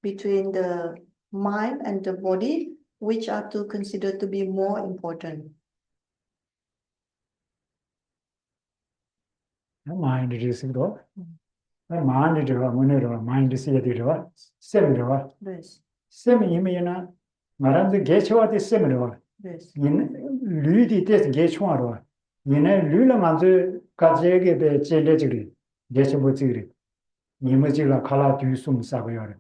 between the mind and the body, which are to consider to be more important? Mind is go. Mind is go. Mind is go. Sem go. Yes. Sem imena. 말한서 개체와디 셈으로. Yes. 인 류디 때 개체와로. 얘네 류를 만들 가지게 돼 제례지리. 개체 뭐지리. 니머지가 칼라 뒤숨 싸고요.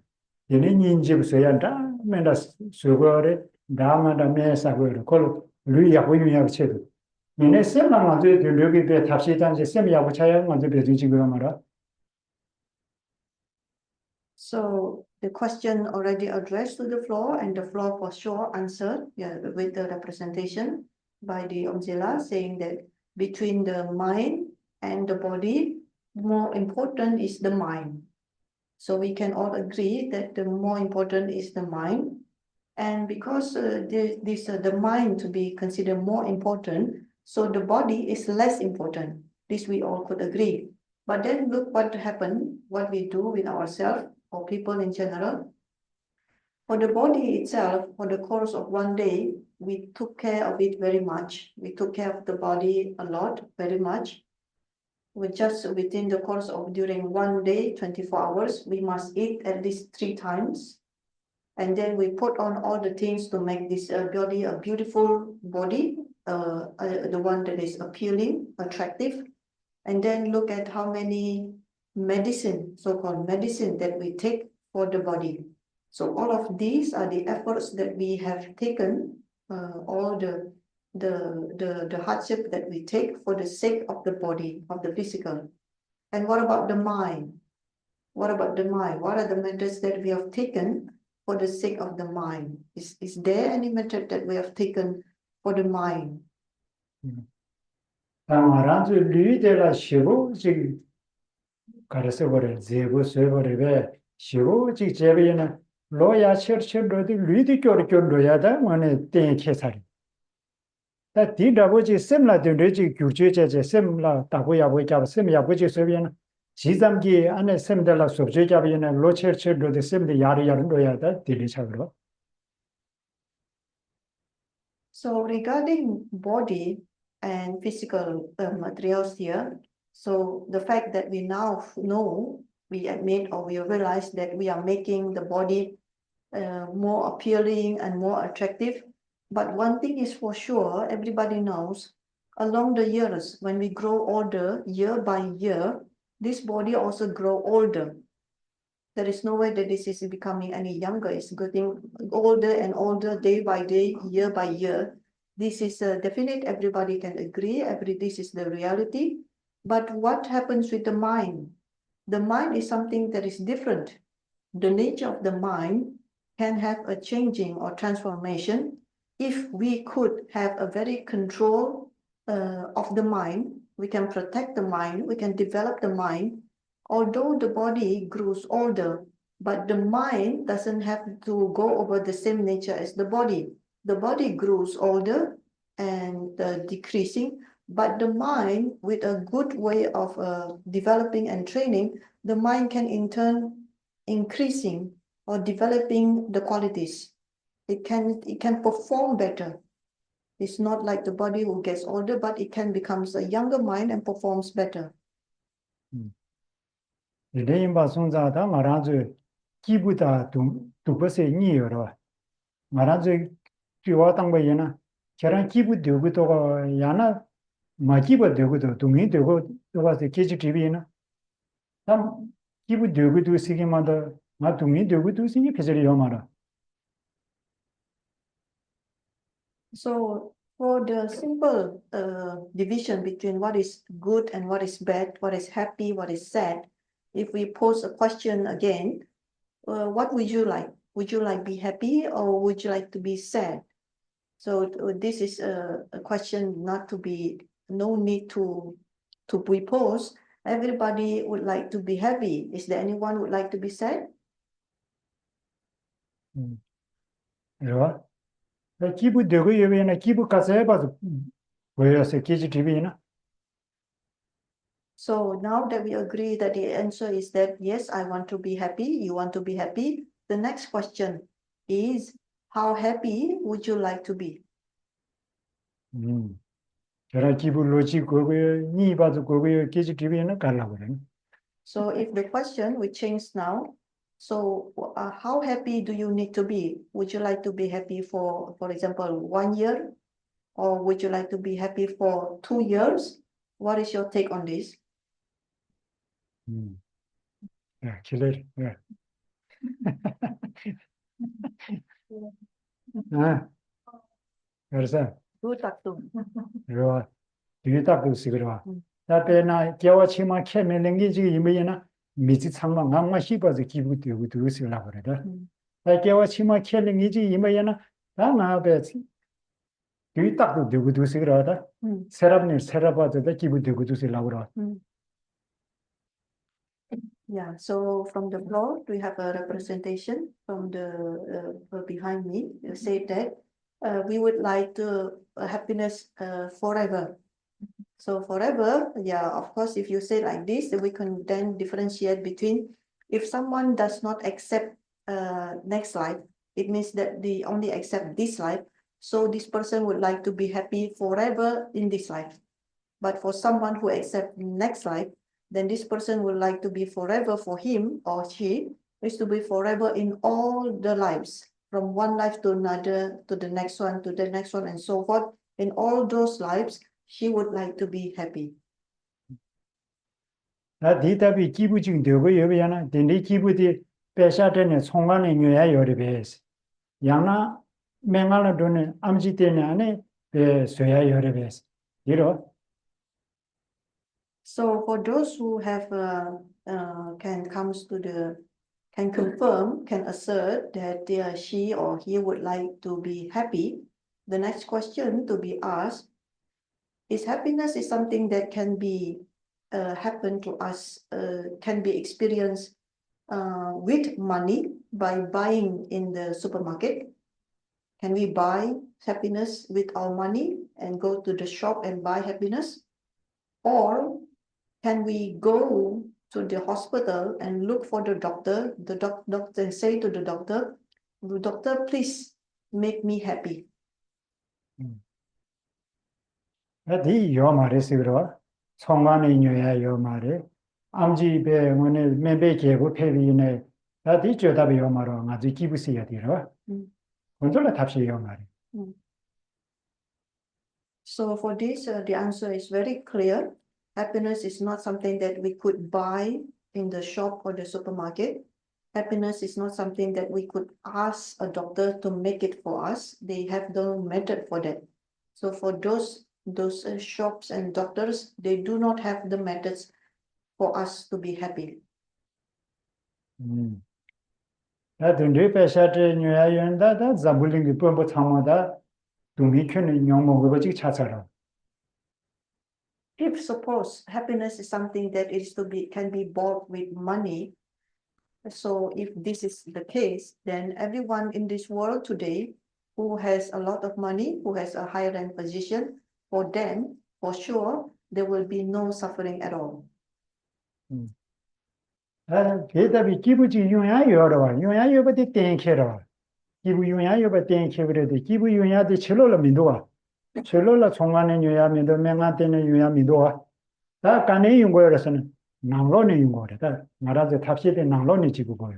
얘네 인지부서야 다 맨다 수거래 다마다 매사고요. 걸 류야 보이면 쳐도. 얘네 셈만 만들 류기 때 답시단지 셈이하고 차양 만들 때 지금 말아. So the question already addressed to the floor, and the floor for sure answered with the representation by the Omzela, saying that between the mind and the body, more important is the mind. So we can all agree that the more important is the mind. And because the mind to be considered more important, so the body is less important. This we all could agree. But then look what happened, what we do with ourselves or people in general. For the body itself, for the course of one day, we took care of it very much. We took care of the body a lot, very much. We just within the course of during one day, 24 hours, we must eat at least 3 times. And then we put on all the things to make this body a beautiful body, the one that is appealing, attractive. And then look at how many medicine, so-called medicine that we take for the body. So all of these are the efforts that we have taken, all the hardship that we take for the sake of the body, of the physical. And what about the mind? What about the mind? What are the methods that we have taken for the sake of the mind? Is there any method that we have taken for the mind? 당아란주 리데라 시고 지 가르쳐 버려 제고 세버리베 시고 지 제베는 로야 셔셔로디 리디 교르교로야다 만에 땡케사리 다 디다보지 셈라 데르지 규제제제 셈라 다고야고 잡 셈야고지 세비는 지잠기 안에 셈들라 소제잡이는 로처처로디 셈데 야리야르로야다 디리차그로. So regarding body and physical materials here, so the fact that we now know, we admit or we realize that we are making the body more appealing and more attractive. But one thing is for sure, everybody knows, along the years, when we grow older, year by year, this body also grow older. There is no way that this is becoming any younger. It's getting older and older day by day, year by year. This is definite. Everybody can agree. This is the reality. But what happens with the mind? The mind is something that is different. The nature of the mind can have a changing or transformation. If we could have a very control of the mind, we can protect the mind, we can develop the mind. Although the body grows older, but the mind doesn't have to go over the same nature as the body. The body grows older and decreasing, but the mind, with a good way of developing and training, the mind can in turn increasing or developing the qualities. It can perform better. It's not like the body who gets older, but it can becomes a younger mind and performs better. 레인바 손자다 마란주 기부다 두버세 니여로 마란주 귀와 땅바이나 저런 기부 되고도 야나 마기부 되고도 동이 되고 와서 계지 기비나 남 기부 되고도 시기마다 마 동이 되고도 시기 계절이 요마라. So for the simple division between what is good and what is bad, what is happy, what is sad, if we pose a question again, what would you like? Would you like be happy or would you like to be sad? So this is a question not to be, no need to be posed. Everybody would like to be happy. Is there anyone who would like to be sad? Yeah. 기부 되고 여기나 기부 가서 해봐도 보여서 계지 기비나. So now that we agree that the answer is that yes, I want to be happy, you want to be happy. The next question is, how happy would you like to be? 저런 기부 로지 그거에 니 봐도 그거에 계지 기비나 갈라 그래. So if the question we change now, so how happy do you need to be? Would you like to be happy for example, 1 year? Or would you like to be happy for 2 years? What is your take on this? 야, 기다려. 야. 아, 그래서 Good taktum. 그러 뒤에 딱도 쓰그러. 나베나 겨와치마 캐멜랭기 지금 이메나 미지 상망 강마 시버즈 기부 되고 두스라 그래다. 나 겨와치마 캐랭기 지금 이메나 나나베 뒤에 딱도 되고 두스라다. 세랍니 세라바도 기부 되고 두스라 그러. Yeah, so from the floor, we have a representation from the behind me. You say that we would like to happiness forever. So forever, yeah, of course, if you say like this, then we can then differentiate between if someone does not accept next life, it means that they only accept this life. So this person would like to be happy forever in this life. But for someone who accepts next life, then this person would like to be forever for him or she is to be forever in all the lives, from one life to another, to the next one, to the next one, and so forth. In all those lives, she would like to be happy. 나 디답이 기부증 되고 여비야나 딘디 기부디 배샤되네 송간의 녀야 요리베스 양나 맹알라 돈에 암지 때문에 안에 배 소야 요리베스 이로 So for those who have can confirm, can assert that she or he would like to be happy, the next question to be asked is happiness is something that can be happen to us, can be experienced with money by buying in the supermarket. Can we buy happiness with our money and go to the shop and buy happiness? Or can we go to the hospital and look for the doctor, doctor and say to the doctor, please make me happy. 디 요마레스로 송간의 녀야 요마레 암지 배 오늘 멤베 계고 페비네 나디 저답이 요마로 아주 기부시야 되로 먼저라 답시 요마레 So for this, the answer is very clear. Happiness is not something that we could buy in the shop or the supermarket. Happiness is not something that we could ask a doctor to make it for us. They have no method for that. So for those shops and doctors, they do not have the methods for us to be happy. 나든지 배샤드 녀야 연다다 자불링이 뻔뻔 참마다 동미켜는 영목을 지 차차라 If suppose happiness is something that can be bought with money, so if this is the case, then everyone in this world today who has a lot of money, who has a higher rank position, for them, for sure, there will be no suffering at all. 대답이 기부지 용야 요러와 용야 요버디 땡케러 기부 용야 요버 땡케브레데 기부 용야데 칠로라 민도와 칠로라 총만의 용야 민도 맹한테는 용야 민도와 다 간의 용거여서는 낭로는 용거래다 말하자 탑시대 낭로는 지고 보여.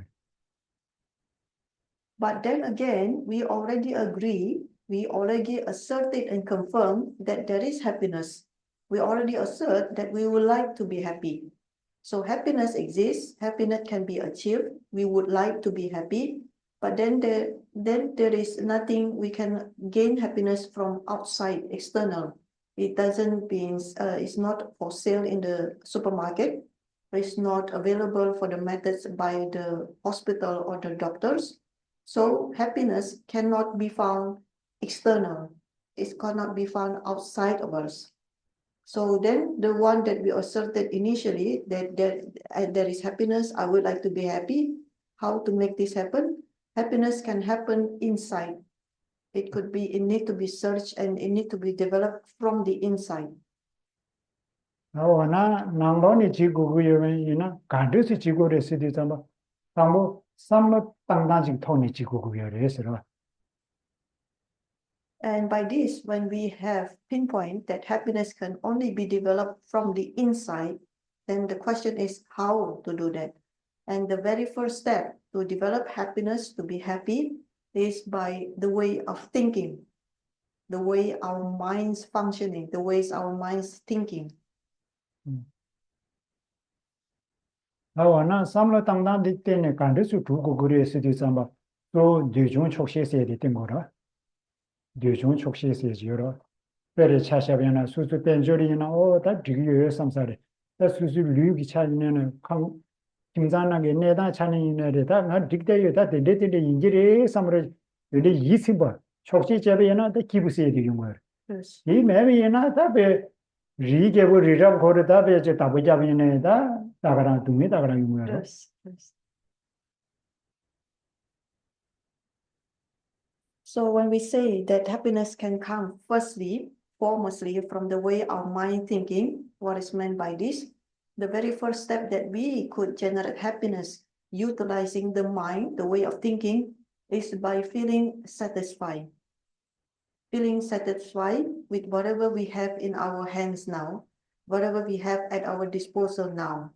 But then again, we already asserted and confirmed that there is happiness. We already assert that we would like to be happy. So happiness exists, happiness can be achieved. We would like to be happy, but then there is nothing we can gain happiness from outside, external. It doesn't mean it's not for sale in the supermarket. It's not available for the methods by the hospital or the doctors. So happiness cannot be found external. It cannot be found outside of us. So then the one that we asserted initially that there is happiness, I would like to be happy. How to make this happen? Happiness can happen inside. It need to be searched and it need to be developed from the inside. 나와나 낭론이 지구구여면 이나 간드스 지구를 쓰디잖아. 당고 삼로 땅단식 통이 지구구여래서라. And by this, when we have pinpoint that happiness can only be developed from the inside, then the question is how to do that. And the very first step to develop happiness, to be happy, is by the way of thinking, the way our minds functioning, the ways our minds thinking. 나와나 삼로 땅단식 때문에 간드스 두고 그래 쓰디잖아. 또 대중 촉시에서 됐던 거라. 대중 촉시에서 지어라. 배를 차샤변나 수수 벤조리나 다 지기여 삼사래. 다 수수 류기 차는 강 김장나게 내다 차는 이내다 나 딕대여다 데데데 인지레 삼으로 여기 이시버 촉시 제베나 다 기부세에 되는 거야. Yes. 이 매비나 다베 리게고 리람 거르다 베제 다보자변에다 다가랑 dum이 다가랑 거야. Yes. So when we say that happiness can come firstly foremostly from the way our mind thinking. What is meant by this? The very first step that we could generate happiness utilizing the mind, the way of thinking, is by feeling satisfied. Feeling satisfied with whatever we have in our hands now, whatever we have at our disposal now.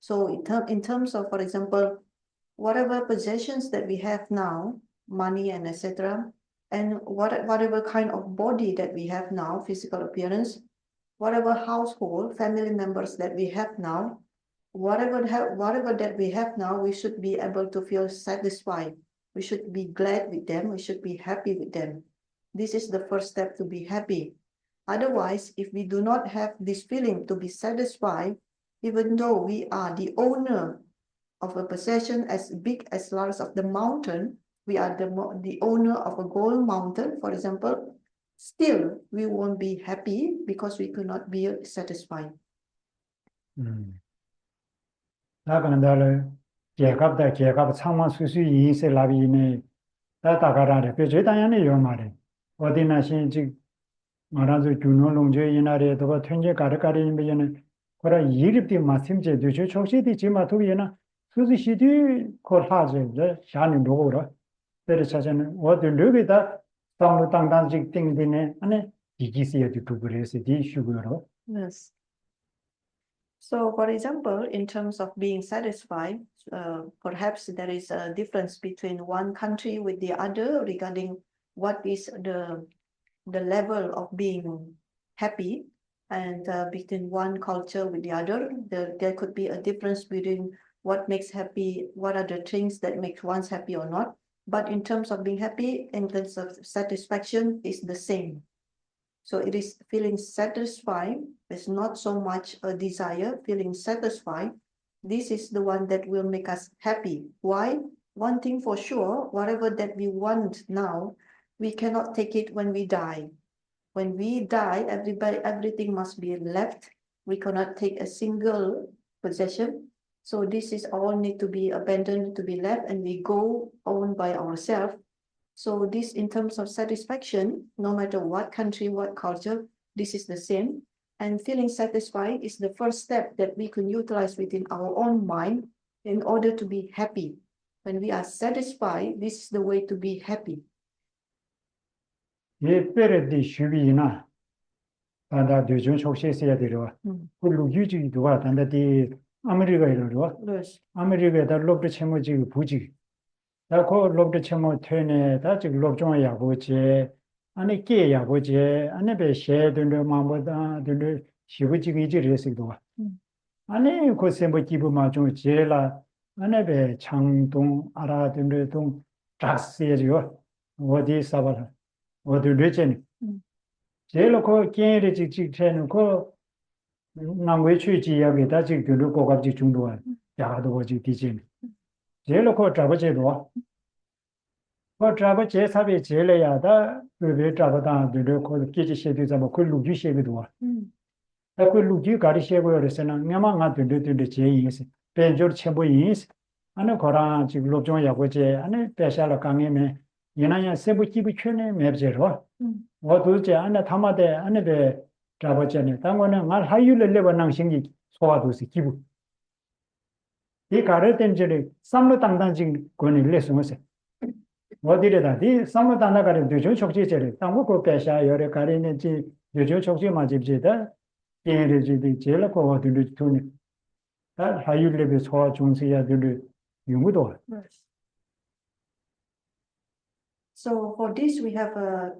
So in terms of, for example, whatever possessions that we have now, money and etc., and whatever kind of body that we have now, physical appearance, whatever household, family members that we have now, whatever that we have now, we should be able to feel satisfied. We should be glad with them. We should be happy with them. This is the first step to be happy. Otherwise, if we do not have this feeling to be satisfied, even though we are the owner of a possession as big as large of the mountain, we are the owner of a gold mountain, for example, still we won't be happy because we could not be satisfied. 那可能到了结合苍茫水水饮食那边呢，那大概那的，别最当然的有嘛的，我的那些这，马上就军农农业那的，都把团结搞的没有呢，或者一日的嘛，甚至对就超市的起码都有呢，所以是的可啥子这下年多了，这里查查呢，我对那个的当这定的呢，那第些的都不认识的学过了。Yes. So, for example, in terms of being satisfied, perhaps there is a difference between one country with the other regarding what is the level of being happy, and between one culture with the other, there could be a difference between what makes happy, what are the things that make one happy or not. But in terms of being happy, in terms of satisfaction, is the same. So it is feeling satisfied. It's not so much a desire, feeling satisfied. This is the one that will make us happy. Why? One thing for sure, whatever that we want now, we cannot take it when we die. When we die, everything must be left. We cannot take a single possession. So this is all need to be abandoned, to be left, and we go on by ourselves. So this, in terms of satisfaction, no matter what country, what culture, this is the same. And feeling satisfied is the first step that we can utilize within our own mind in order to be happy. When we are satisfied, this is the way to be happy. 也别的学历呢，但他对中小学些的了，不录取就多啊，但他的아메리카 이러죠. Yes. 아메리카 다 롭드 채모 지금 부지. 다 그 롭드 채모 퇴네 다 지금 롭종 야고지. 아니 게 야고지. 아니 배 셰드는 마보다 들 시부지 이지레스도. 아니 그 셈부 기부마 좀 제라 아니 배 창동 알아듣는 동 작스예죠. 어디 사발. 어디 레전. 제일 그 게를 직직해는 그 남외 취지하게 다 지금 그 고갑지 중도한 야도 거지 디진 제일 그 잡아제도 그 잡아제 사비 제일야다 그 잡아다 그 기지 시도 잡아 그 루지 시도 그 루지 가리 시고요 그래서는 명망한 들들 제인스 벤저 첨부인스 안에 거라 지금 롭종 야고제 안에 배샤로 강에면 예나야 세부 기부圈에 맵제로 어두제 안에 담아대 안에 배 잡아잖아요. 당원은 말 하유를 내버는 생기 소화도시 기부. 이 가를 땐저리 삼로 당당진 권을 내서면서 어디래다 이 삼로 당당가를 되죠 촉지제를 당고 그 배샤 여러 가리는지 되죠 촉지 맞집지다 예르지디 제일 거 어디를 돈이 다 하유를 내버 소화 중세야들 용도도. So for this, we have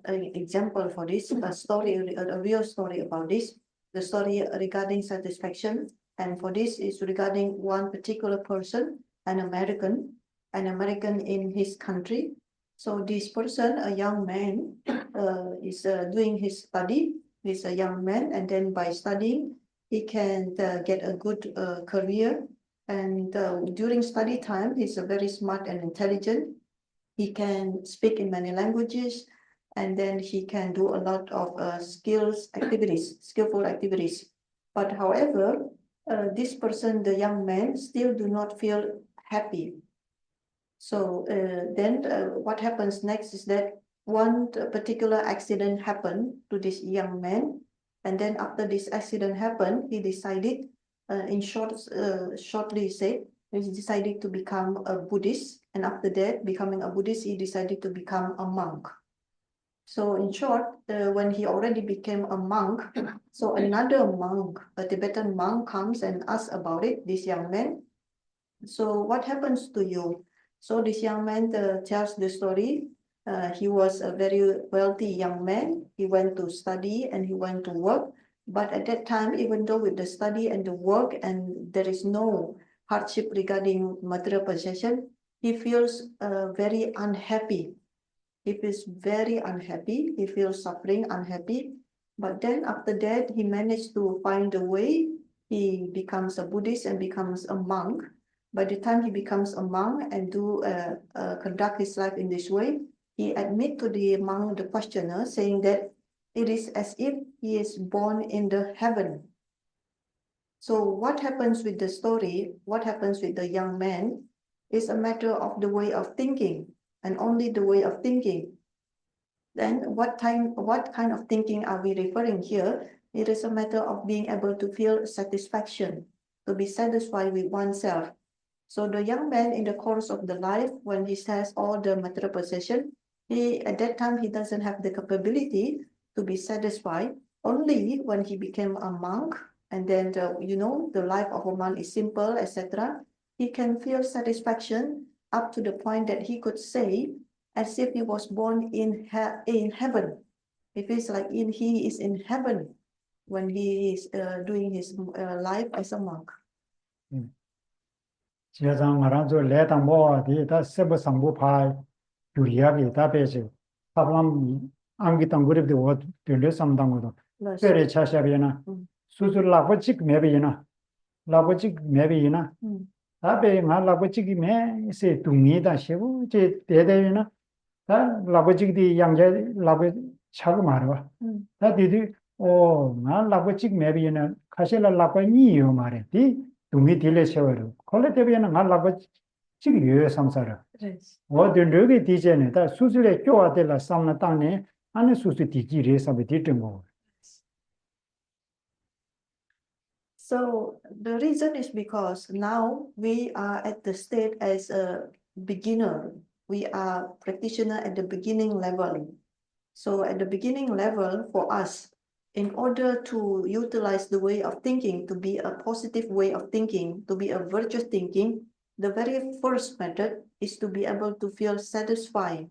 an example for this, a story, a real story about this, the story regarding satisfaction. And for this is regarding one particular person, an American in his country. So this person, a young man, is doing his study. He's a young man, and then by studying, he can get a good career. And during study time, he's very smart and intelligent. He can speak in many languages, and then he can do a lot of skillful activities. But however, this person, the young man, still do not feel happy. So then what happens next is that one particular accident happened to this young man, and then after this accident happened, he decided, shortly said, he decided to become a Buddhist, and after that, becoming a Buddhist, he decided to become a monk. So in short, when he already became a monk, so another monk, a Tibetan monk, comes and asks about it, this young man. So what happens to you? So this young man tells the story. He was a very wealthy young man. He went to study and he went to work. But at that time, even though with the study and the work and there is no hardship regarding material possession, he feels very unhappy. He feels very unhappy. He feels suffering, unhappy. But then after that, he managed to find a way. He becomes a Buddhist and becomes a monk. By the time he becomes a monk and conduct his life in this way, he admit to the monk, the questioner, saying that it is as if he is born in the heaven. So what happens with the story, what happens with the young man is a matter of the way of thinking, and only the way of thinking. Then what kind of thinking are we referring here? It is a matter of being able to feel satisfaction, to be satisfied with oneself. So the young man in the course of the life, when he has all the material possession, at that time he doesn't have the capability to be satisfied. Only when he became a monk, and then the life of a monk is simple, etc. He can feel satisfaction up to the point that he could say, as if he was born in heaven. It feels like he is in heaven when he is doing his life as a monk. 제가 말하죠. 레다 뭐디 다 세부 상부파 유리하게 답해지. 사람 안기던 그룹도 어 들려 삼당고도. 그래 차샤비나 수술 라고직 매비나 라고직 매비나 답에 말 라고직이 매세 둥이다 시고 제 대대나 다 라고직디 양제 라고 차고 말아. 다 디디 말 라고직 매비나 카실라 라고니요 말이디. 동이 딜레 세워로 콜레테비에는 말라고 지금 요요 삼사라 어디 르게 디제네 다 수술에 쪼아들라 삼나 땅네 안에 수술 디지레 삼베 디트모. So the reason is because now we are at the state as a beginner. We are practitioner at the beginning level. So at the beginning level for us, in order to utilize the way of thinking to be a positive way of thinking, to be a virtuous thinking, the very first method is to be able to feel satisfied,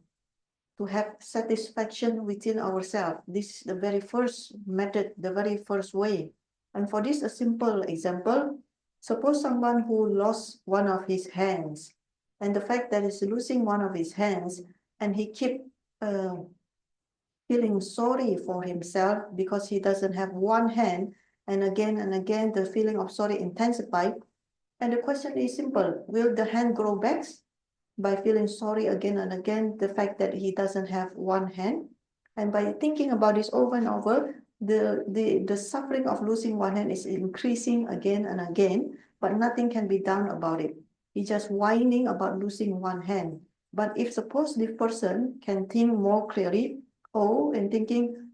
to have satisfaction within ourselves. This is the very first method, the very first way. And for this, a simple example, suppose someone who lost one of his hands, and the fact that he's losing one of his hands, and he keep feeling sorry for himself because he doesn't have one hand, and again the feeling of sorry intensified. And the question is simple: will the hand grow back by feeling sorry again and again the fact that he doesn't have one hand? And by thinking about this over and over, the suffering of losing one hand is increasing again and again, but nothing can be done about it. He's just whining about losing one hand. But if suppose the person can think more clearly, and thinking,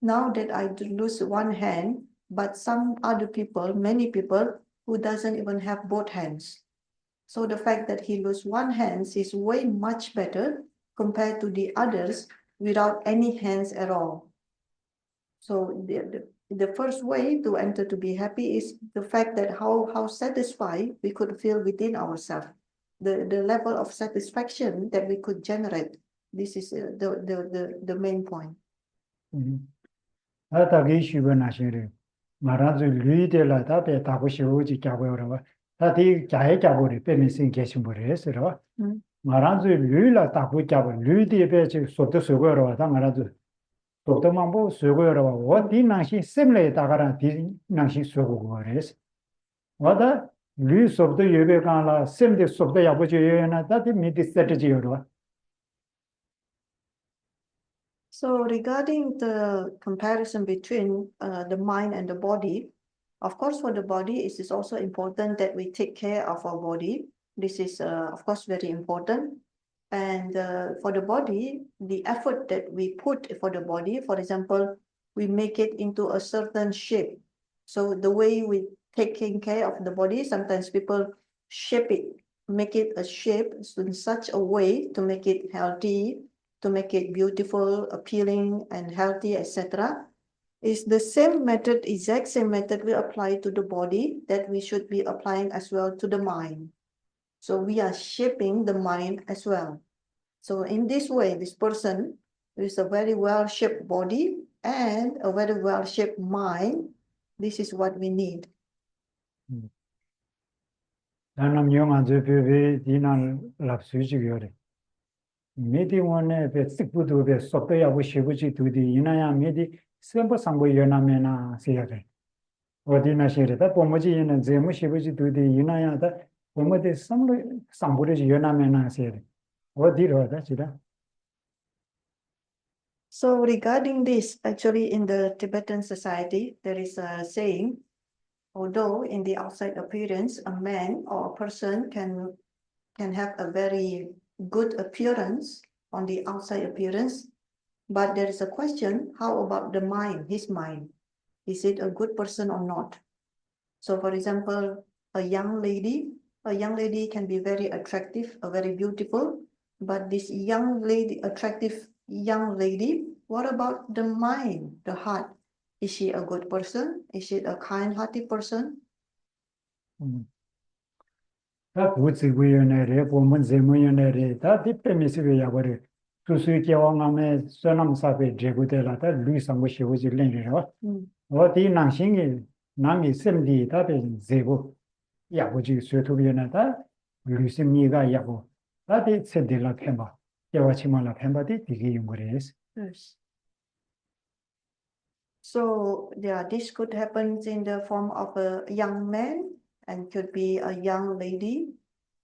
now that I lose one hand, but some other people, many people who doesn't even have both hands. So the fact that he lose one hand is way much better compared to the others without any hands at all. So the first way to enter to be happy is the fact that how satisfied we could feel within ourselves, the level of satisfaction that we could generate. This is the main point. 다다기 쉬변하시래. 말아주 리데라 다베 다고시오지 자고요라. 다디 자해 자고리 빼면서 계신 거래서라. 말아주 리라 다고 자고 리데베 지 소도 서고요라. 다 말아주 도도만보 서고요라. 어디 나시 셈레 다가라 디 나시 서고 거래서. 와다 리 소도 예베간라 셈데 소도 야보지요나 다디 미디 스트레지요라. So regarding the comparison between the mind and the body, of course, for the body, it is also important that we take care of our body. This is, of course, very important. And for the body, the effort that we put for the body, for example, we make it into a certain shape. So the way we taking care of the body, sometimes people shape it, make it a shape in such a way to make it healthy, to make it beautiful, appealing, and healthy, etc. Is the same method, exact same method we apply to the body that we should be applying as well to the mind. So we are shaping the mind as well. So in this way, this person with a very well-shaped body and a very well-shaped mind, this is what we need. 나는 영화 저 배배 디난 랍수지거래. 메디 원에 배 식부도 배 속도야고 시부지 두디 이나야 메디 sembo sambo 연하면나 세야래. 어디나 시르다 pomo지 있는 제무 시부지 두디 이나야다 pomo데 sam로 sam보르지 연하면나 세야래. 어디로다 지라. So regarding this, actually in the Tibetan society, there is a saying, although in the outside appearance, a man or a person can have a very good appearance on the outside appearance, but there is a question, how about the mind, his mind? Is it a good person or not? So for example, a young lady can be very attractive, very beautiful, but this attractive young lady, what about the mind, the heart? Is she a good person? Is she a kind-hearted person? 다 부지구연에래 보면 제무연에래 다 디페미스베야버리 수수기왕함에 선남사베 제구데라다 루이상고 시오지 렌리로 어디 낭싱이 남이 셈디 다베 제고 야보지 수토비연하다 루이심니가 야보 다데 세딜라 템바 야와치말라 템바디 디게 용거레스. Yes. So yeah, this could happen in the form of a young man and could be a young lady.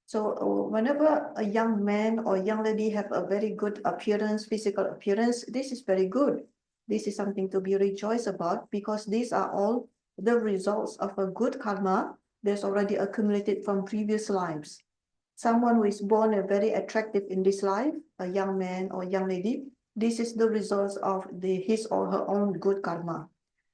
So whenever a young man or young lady have a very good appearance, physical appearance, this is very good. This is something to be rejoiced about because these are all the results of a good karma that's already accumulated from previous lives. Someone who is born very attractive in this life, a young man or young lady, this is the results of his or her own good karma.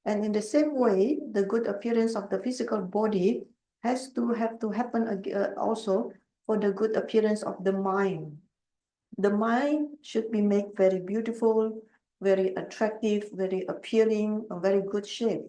And in the same way, the good appearance of the physical body has to happen also for the good appearance of the mind. The mind should be made very beautiful, very attractive, very appealing, a very good shape.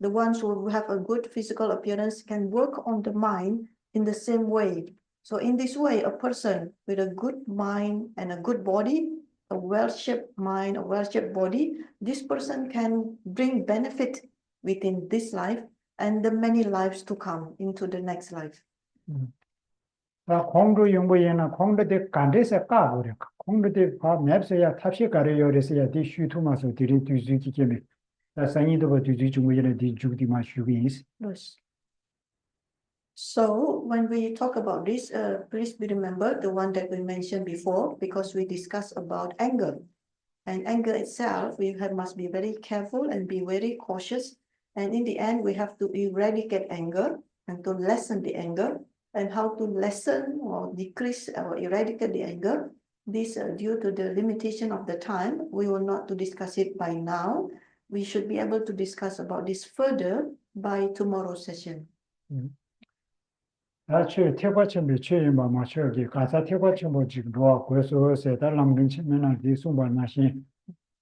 The ones who have a good physical appearance can work on the mind in the same way. So in this way, a person with a good mind and a good body, a well-shaped mind, a well-shaped body, this person can bring benefit within this life and the many lives to come into the next life. 공도 용부에나 공도대 간데서 까버려. 공도대 바 맵서야 탑시 가려요래서야 디 슈투마서 디리 뒤지기 게메. 다 상이도 바 뒤지 중고에나 디 죽디마 슈기스. Yes. So when we talk about this, please be remember the one that we mentioned before, because we discussed about anger. And anger itself, must be very careful and be very cautious. And in the end, we have to eradicate anger and to lessen the anger. And how to lessen or decrease or eradicate the anger. This due to the limitation of the time, we will not to discuss it by now. We should be able to discuss about this further by tomorrow's session. 아치 태과침비 최임바 마셔기 가사 태과침보 지금 로아 고에서 세달랑릉 치면은 디송바 나시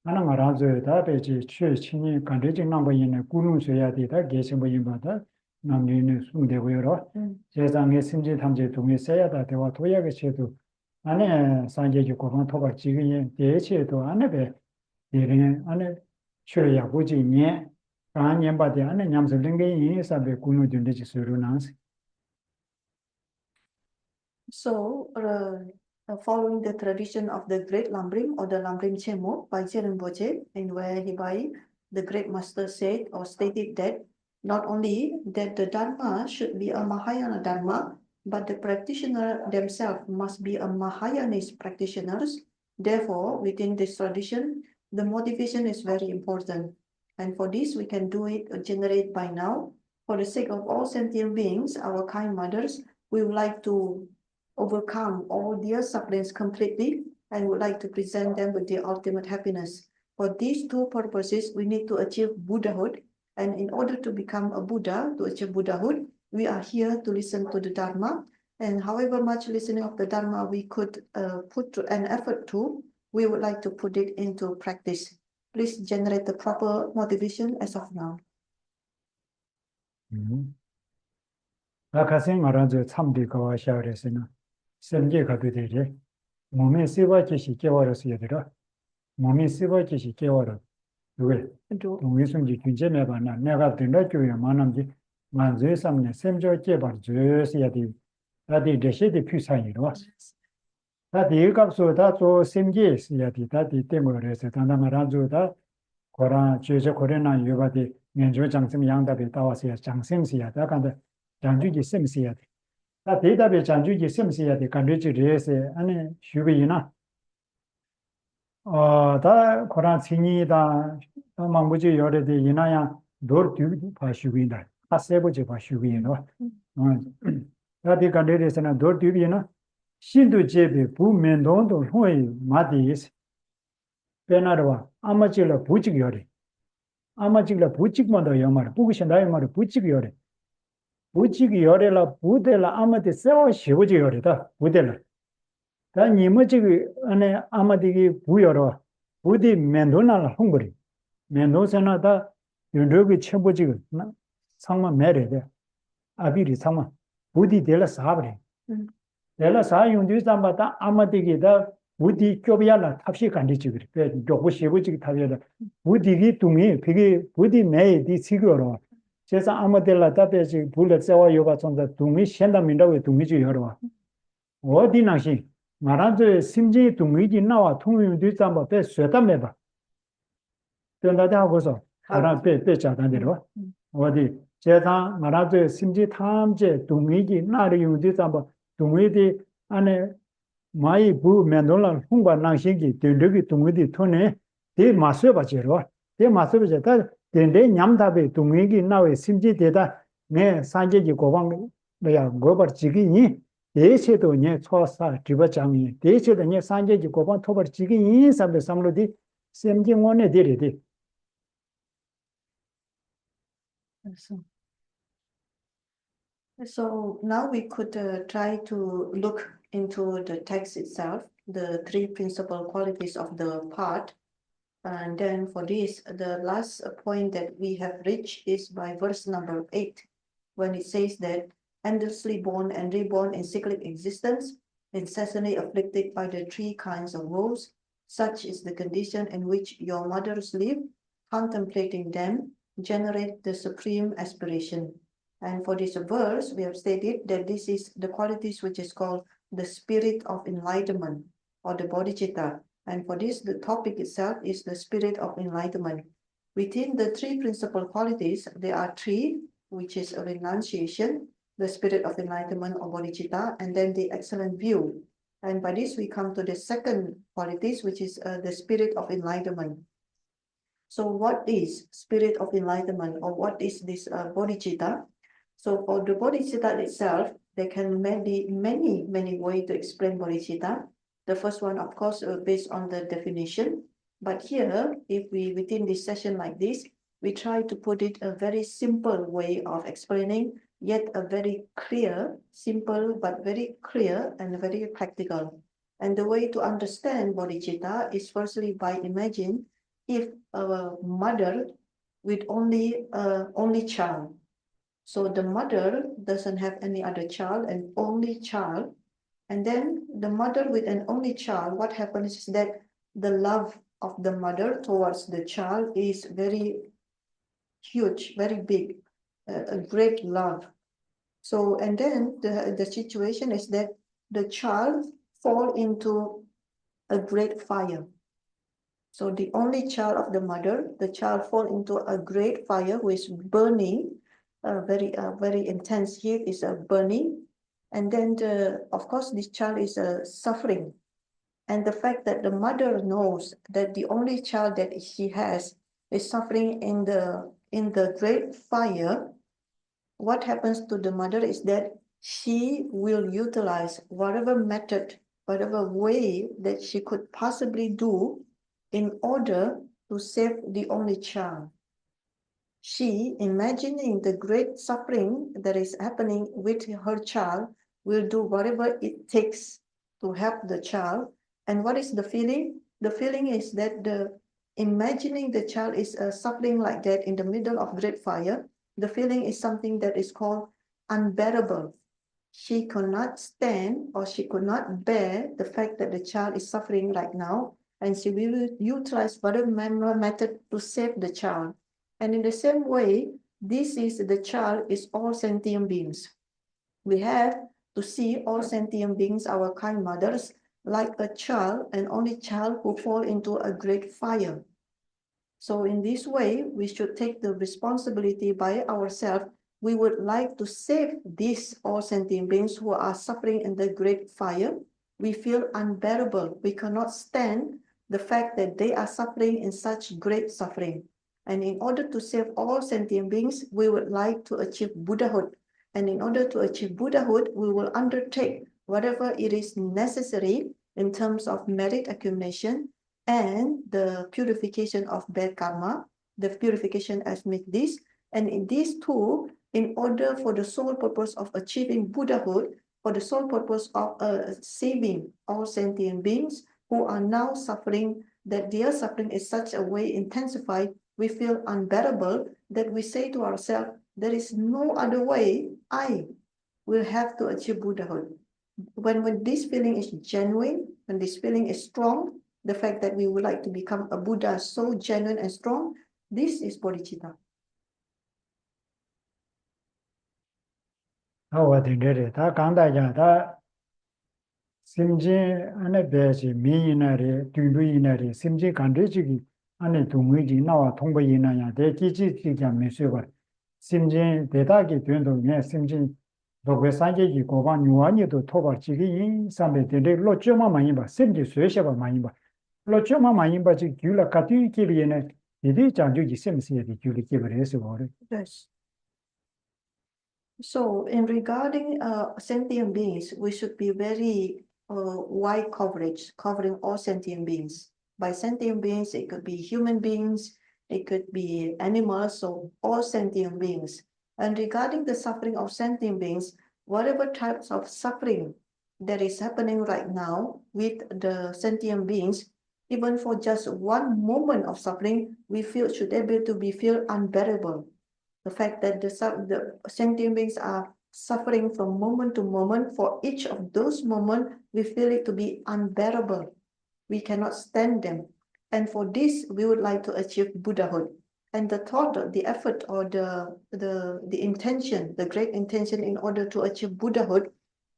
하나 말아줘야 다베지 최친이 간대직 남바이네 꾸눈셔야 되다 계신부 임바다 남녀는 숨되고요. 세상에 심지 탐지 동의 세야다 대화 도약의 제도 안에 산제주 고방 토박 지금의 대체도 안에 이런 안에 최야 보지니 간년바데 안에 냠슬링게 인사베 꾸누든지 소르나스. So, following the tradition of the great Lambrim or the Lambrim Chemo by Rinpoche, in where the great master said or stated that not only that the Dharma should be a Mahayana Dharma, but the practitioner themselves must be a Mahayanist practitioners. Therefore, within this tradition, the motivation is very important. And for this, we can do it, generate by now. For the sake of all sentient beings, our kind mothers, we would like to overcome all their sufferings completely and would like to present them with the ultimate happiness. For these two purposes, we need to achieve Buddhahood. And in order to become a Buddha, to achieve Buddhahood, we are here to listen to the Dharma. And however much listening of the Dharma we could put an effort to, we would like to put it into practice. Please generate the proper motivation as of now. 아까생 말한저 참비가와 샤르스나 semje 가도 되지 몸에 세바지시 깨워서 얘들아 몸에 세바지시 깨워라 왜 동의성지 균제매바나 내가 된다 교회 만남지 만제 삼네 semjo 깨바 줘서야 돼 다디 대시디 피사이로 다디 값소 다조 semje 있어야 돼 다디 때문에 해서 단단하라조다 고라 죄저 고려나 유바디 면조 장점 양답에 따와서 장생시야 다 간다 장주기 셈시야 돼. 다 대답에 장주기 셈시야 돼. 간르지 레세 안에 슈비나 다 고란 신이다. 망부지 열에데 이나야 돌뒤 바슈비나. 하세보지 바슈비나. 다디 간르레스나 돌뒤비나 신도 제비 부면동도 호이 마디스 베나르와 아마질라 부직 열에 아마질라 부직만 더 영말 부기신 나의 말을 부직 열에 부지기 열애라 부대라 아마디 세워 쉬우지 열이다 부대라 다 니머지기 안에 아마디기 부여로 부디 면도날 홍보리 면도선하다 윤력이 쳐보지기 상마 매래대 아비리 상마 부디 될라 사버리 될라 사용도 잠바다 아마디기다 부디 껴비야라 탑시 간디지 그래 조고 쉬우지기 타려다 부디기 둥이 그게 부디 매디 지거로 제사 아마델라 답에지 불레 세와 요바 존자 동미 현담인다고 동미지 여러와 어디 나시 말한저 심지 동미지 나와 통용도 잠바 배 쇠담해 봐 된다다 하고서 사람 배 자단대로 어디 제사 말한저 심지 탐제 동미지 나리 용도 잠바 동미디 안에 마이 부 면돌라 홍바 나시기 된르기 동미디 토네 대 마셔 봐지로 대 마셔 봐다 된데 냠답에 동의기 나외 심지되다 내 산제지 고방 내가 고버지기니 대체도 내 초사 디버장이 대체도 내 산제지 고방 토버지기니 삼베 삼로디 심지원에 데리디 So now we could try to look into the text itself, the three principal qualities of the part. And then for this, the last point that we have reached is by verse number 8, when it says that endlessly born and reborn in cyclic existence, incessantly afflicted by the three kinds of woes, such is the condition in which your mothers live, contemplating them, generate the supreme aspiration. And for this verse, we have stated that this is the qualities which is called the spirit of enlightenment or the bodhicitta. And for this, the topic itself is the spirit of enlightenment. Within the three principal qualities, there are three, which is a renunciation, the spirit of enlightenment or bodhicitta, and then the excellent view. And by this, we come to the second qualities, which is the spirit of enlightenment. So what is spirit of enlightenment, or what is this bodhicitta? So for the bodhicitta itself, there can be many ways to explain bodhicitta. The first one, of course, based on the definition. But here, if we, within this session like this, we try to put it a very simple way of explaining, yet a very clear, simple, but very clear and very practical. And the way to understand bodhicitta is firstly by imagine if a mother with only child. So the mother doesn't have any other child, an only child. And then the mother with an only child, what happens is that the love of the mother towards the child is very huge, very big, a great love. So, and then the situation is that the child fall into a great fire. So the only child of the mother, the child fall into a great fire which is burning, very intense heat is burning. And then, of course, this child is suffering. And the fact that the mother knows that the only child that she has is suffering in the great fire, what happens to the mother is that she will utilize whatever method, whatever way that she could possibly do in order to save the only child. She, imagining the great suffering that is happening with her child, will do whatever it takes to help the child. And what is the feeling? The feeling is that imagining the child is suffering like that in the middle of great fire, the feeling is something that is called unbearable. She could not stand or she could not bear the fact that the child is suffering right now, and she will utilize whatever method to save the child. And in the same way, the child is all sentient beings. We have to see all sentient beings, our kind mothers, like a child, and only child who fall into a great fire. So in this way, we should take the responsibility by ourselves. We would like to save these all sentient beings who are suffering in the great fire. We feel unbearable. We cannot stand the fact that they are suffering in such great suffering. And in order to save all sentient beings, we would like to achieve Buddhahood. And in order to achieve Buddhahood, we will undertake whatever it is necessary in terms of merit accumulation and the purification of bad karma, the purification as with this. And in these two, in order for the sole purpose of achieving Buddhahood, for the sole purpose of saving all sentient beings who are now suffering, that their suffering is such a way intensified, we feel unbearable, that we say to ourselves, there is no other way. I will have to achieve Buddhahood. When this feeling is genuine, when this feeling is strong, the fact that we would like to become a Buddha so genuine and strong, this is bodhicitta. 好，我听这里，他刚才讲他心情安那边是民营那里、军队那里，心情感觉这个安那中国人那话通过人那样，在机器之间没说过，心情在大个军队呢，心情如果三节几过往牛啊，你都拖把几个人上面的那老舅妈满意吧，甚至学校吧满意吧，老舅妈满意吧，就旧了，各队这边呢，一定讲究是什么事的，旧了基本上是我的。 Yes. So in regarding sentient beings, we should be very wide coverage, covering all sentient beings. By sentient beings, it could be human beings, it could be animals, so all sentient beings. And regarding the suffering of sentient beings, whatever types of suffering that is happening right now with the sentient beings, even for just one moment of suffering, we feel should able to be feel unbearable. The fact that the sentient beings are suffering from moment to moment, for each of those moments, we feel it to be unbearable. We cannot stand them. And for this, we would like to achieve Buddhahood. And the thought, the effort, or the intention, the great intention in order to achieve Buddhahood,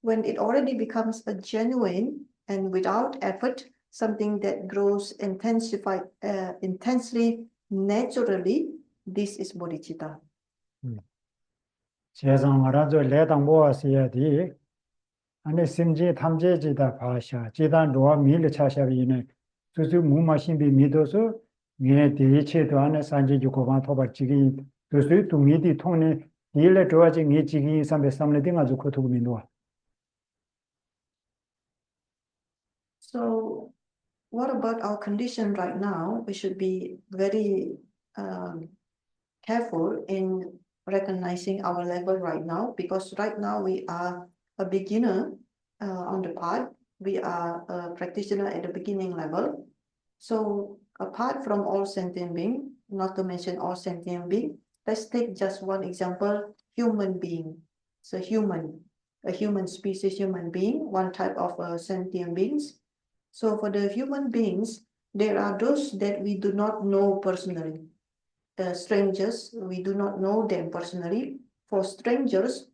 when it already becomes a genuine and without effort, something that grows intensely, naturally, this is bodhicitta. 学生我让做来当我是也的，俺那心情他们这几大爬下，鸡蛋多米了吃下边呢，就是木马心比米多说，你第一切都俺那三节就过完，他把几个人，就是都米的痛呢，第一来主要是你几个人上面上来的俺就可头米多。 So what about our condition right now? We should be very careful in recognizing our level right now, because right now we are a beginner on the path. We are a practitioner at the beginning level. So apart from all sentient being, not to mention all sentient being, let's take just one example, human being. So a human species, human being, one type of sentient beings. So for the human beings, there are those that we do not know personally. The strangers, we do not know them personally. For strangers,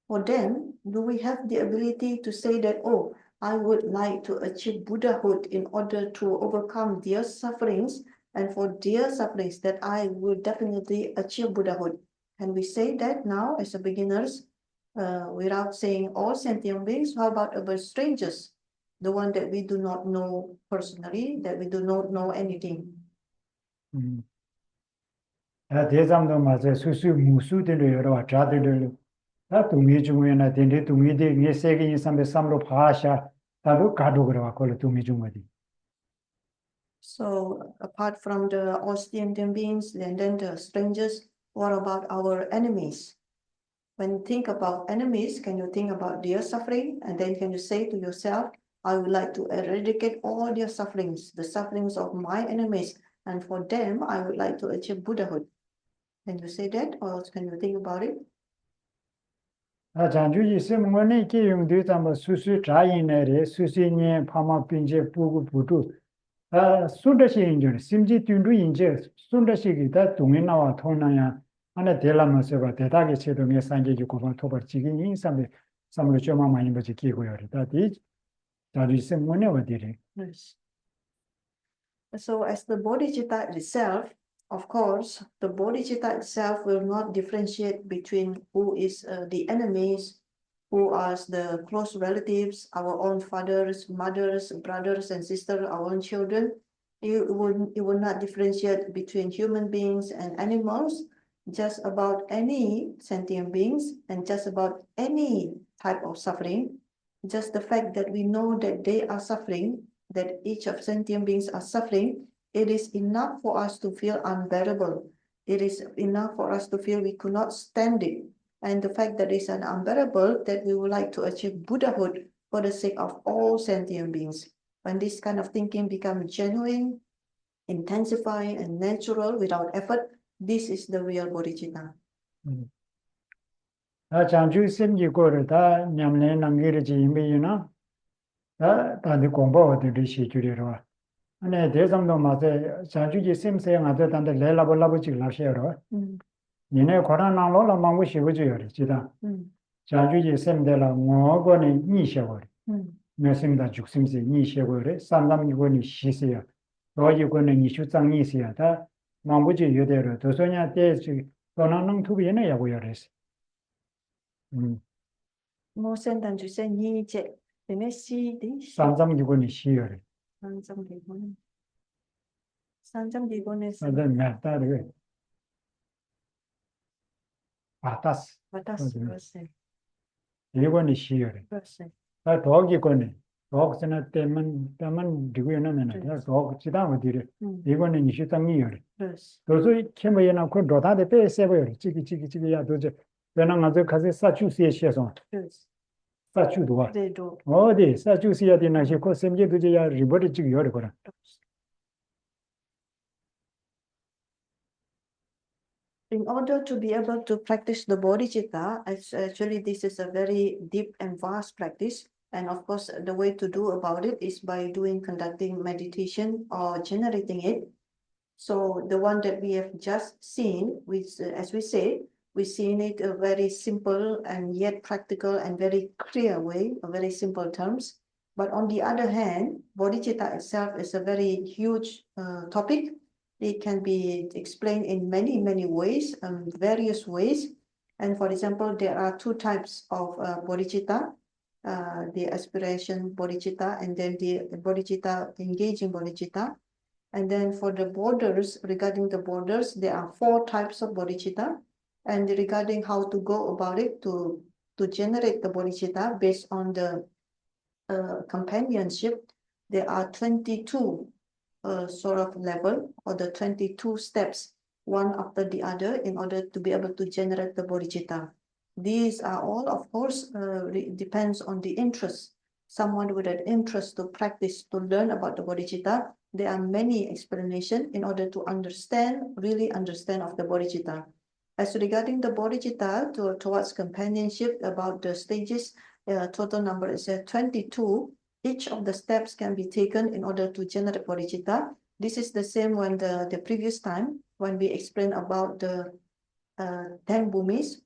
for them, do we have the ability to say that, oh, I would like to achieve Buddhahood in order to overcome their sufferings, and for their sufferings that I will definitely achieve Buddhahood? Can we say that now as a beginners without saying all sentient beings? How about strangers? The one that we do not know personally, that we do not know anything. 第三个嘛，在属木数的人的话，扎的人， 다 동의 중에나 된데 동의대 게 세계 인삼에 삼로 파샤 다도 가도 그러와 걸 동의 중어디. So apart from the all sentient beings and then the strangers, what about our enemies? When you think about enemies, can you think about their suffering? And then can you say to yourself, I would like to eradicate all their sufferings, the sufferings of my enemies. And for them, I would like to achieve Buddhahood. Can you say that? Or else can you think about it? 아 장주지 세문에 개용도 담아 수수 자인에 수수님 파마 빈제 부구 부두 아 순다시 인줄 심지 뛴도 인제 순다시기다 동에 나와 통나야 안에 델라면서 봐 대다게 체동에 산게 주고 토버 지기 인삼에 삼로 좀 많이 버지 기고요. 다디 다디 세문에 어디래. Yes. So as the bodhicitta itself, of course, the bodhicitta itself will not differentiate between who is the enemies, who are the close relatives, our own fathers, mothers, brothers and sisters, our own children. It will not differentiate between human beings and animals, just about any sentient beings and just about any type of suffering. Just the fact that we know that they are suffering, that each of sentient beings are suffering, it is enough for us to feel unbearable. It is enough for us to feel we could not stand it. And the fact that it's an unbearable, that we would like to achieve Buddhahood for the sake of all sentient beings. When this kind of thinking becomes genuine, intensify and natural without effort, this is the real bodhicitta. 아 장주 심지 거를 다 냠내 남기르지 임이나 다 다들 공부하듯이 시주리로 안에 대상도 맞에 장주지 심세양 아들 단데 레라볼라버지 라셔로 니네 코로나로 라망고 시부지요 지다 장주지 심데라 뭐거니 니셔버 몇심다 죽심시 니셔버래 삼삼이고니 시세요 로이고니 니슈장 니시야 다 망부지 요대로 도소냐 때지 도나능 투비네 야고요레스 Mosen dan ju sen yi che, tene si di shi. 삼삼이고니 시요래 Sanjam Gigone. Sanjam Gigone is 근데 매다르게 아타스 Vatas Verse. 이거는 시요래 Verse. 다 도기거니 도학생한테 때만 디고는 나 도학 지다 어디래 이거는 이슈당이요래 Verse. 도저히 캠에나 그 도다데 빼세버요 찌기야 도저 배낭 아주 가서 사주시에 시에서 Verse. 사주도와 They do. 어디 사주시야 되나 싶고 semje 도저야 리버리 찌기 요래 거라 In order to be able to practice the bodhicitta, actually this is a very deep and vast practice. And of course, the way to do about it is by conducting meditation or generating it. So the one that we have just seen, which, as we say, we've seen it a very simple and yet practical and very clear way, a very simple terms. But on the other hand, bodhicitta itself is a very huge topic. It can be explained in many ways, various ways. And for example, there are two types of bodhicitta, the aspiration bodhicitta and then the bodhicitta engaging bodhicitta. And then for the borders, regarding the borders, there are 4 types of bodhicitta. And regarding how to go about it to generate the bodhicitta based on the companionship, there are 22 sort of level or the 22 steps, one after the other, in order to be able to generate the bodhicitta. These are all, of course, depends on the interest. Someone with an interest to practice, to learn about the bodhicitta, there are many explanations in order to really understand of the bodhicitta. As regarding the bodhicitta towards companionship, about the stages, total number is 22. Each of the steps can be taken in order to generate bodhicitta. This is the same when the previous time when we explained about the 10 bhumis.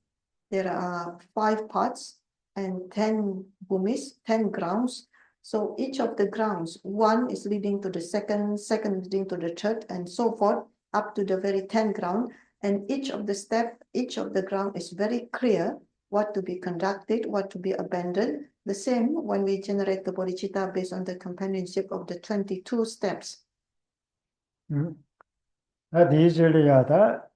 There are 5 parts and 10 bhumis, 10 grounds. So each of the grounds, one is leading to the second leading to the third, and so forth up to the very 10th ground. And each of the ground is very clear what to be conducted, what to be abandoned. The same when we generate the bodhicitta based on the companionship of the 22 steps. 디젤리아다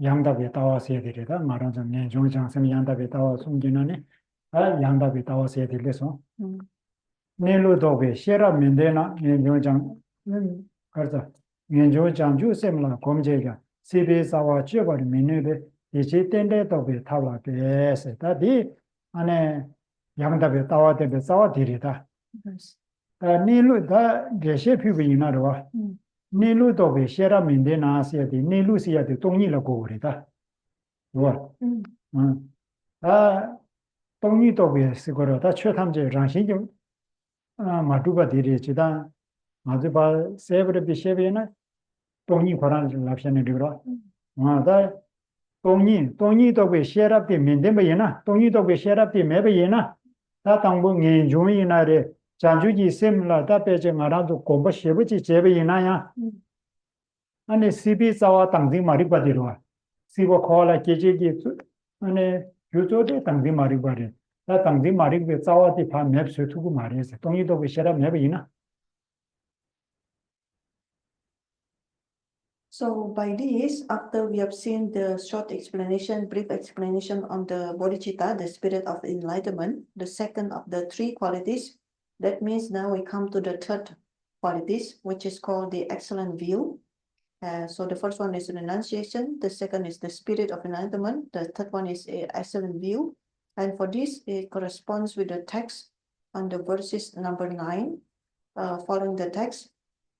양답에 따와서 되리다 말하자면 년중 장생 양답에 따와 숨기는 양답에 따와서 되려서 내로도에 시라면 되나 년중 그래서 년중 장주 셈라 검제가 세배사와 지어버리 민의를 이제 땐데도에 타와게서 다디 안에 양답에 따와 되게 싸워 되리다 내로다 제시 피부이나로 내로도에 시라면 되나 시야디 내로시야디 동일하고 그러다 뭐 동의도에 쓰고로 다 최탐제 장신이 마두바 디리지다 마두바 세브르 비셰비나 동의 권한 랍샤네 리그로 다 동의도에 셰랍디 민데메이나 동의도에 셰랍디 메베이나 다 당부 인중이나레 장주지 셈라 다 베제 마라도 공부 셰부지 제베이나야 아니 시비사와 당지 마리바디로 시보 콜라 계제기 아니 유도데 당지 마리바리 다 당지 마리게 자와디 파 맵스 투고 마리에서 동의도 비셔라 맵이나 So by this, after we have seen the short explanation, brief explanation on the bodhicitta, the spirit of enlightenment, the second of the three qualities, that means now we come to the third qualities, which is called the excellent view. So the first one is renunciation, the second is the spirit of enlightenment, the third one is excellent view. And for this, it corresponds with the text on the verses number 9, following the text.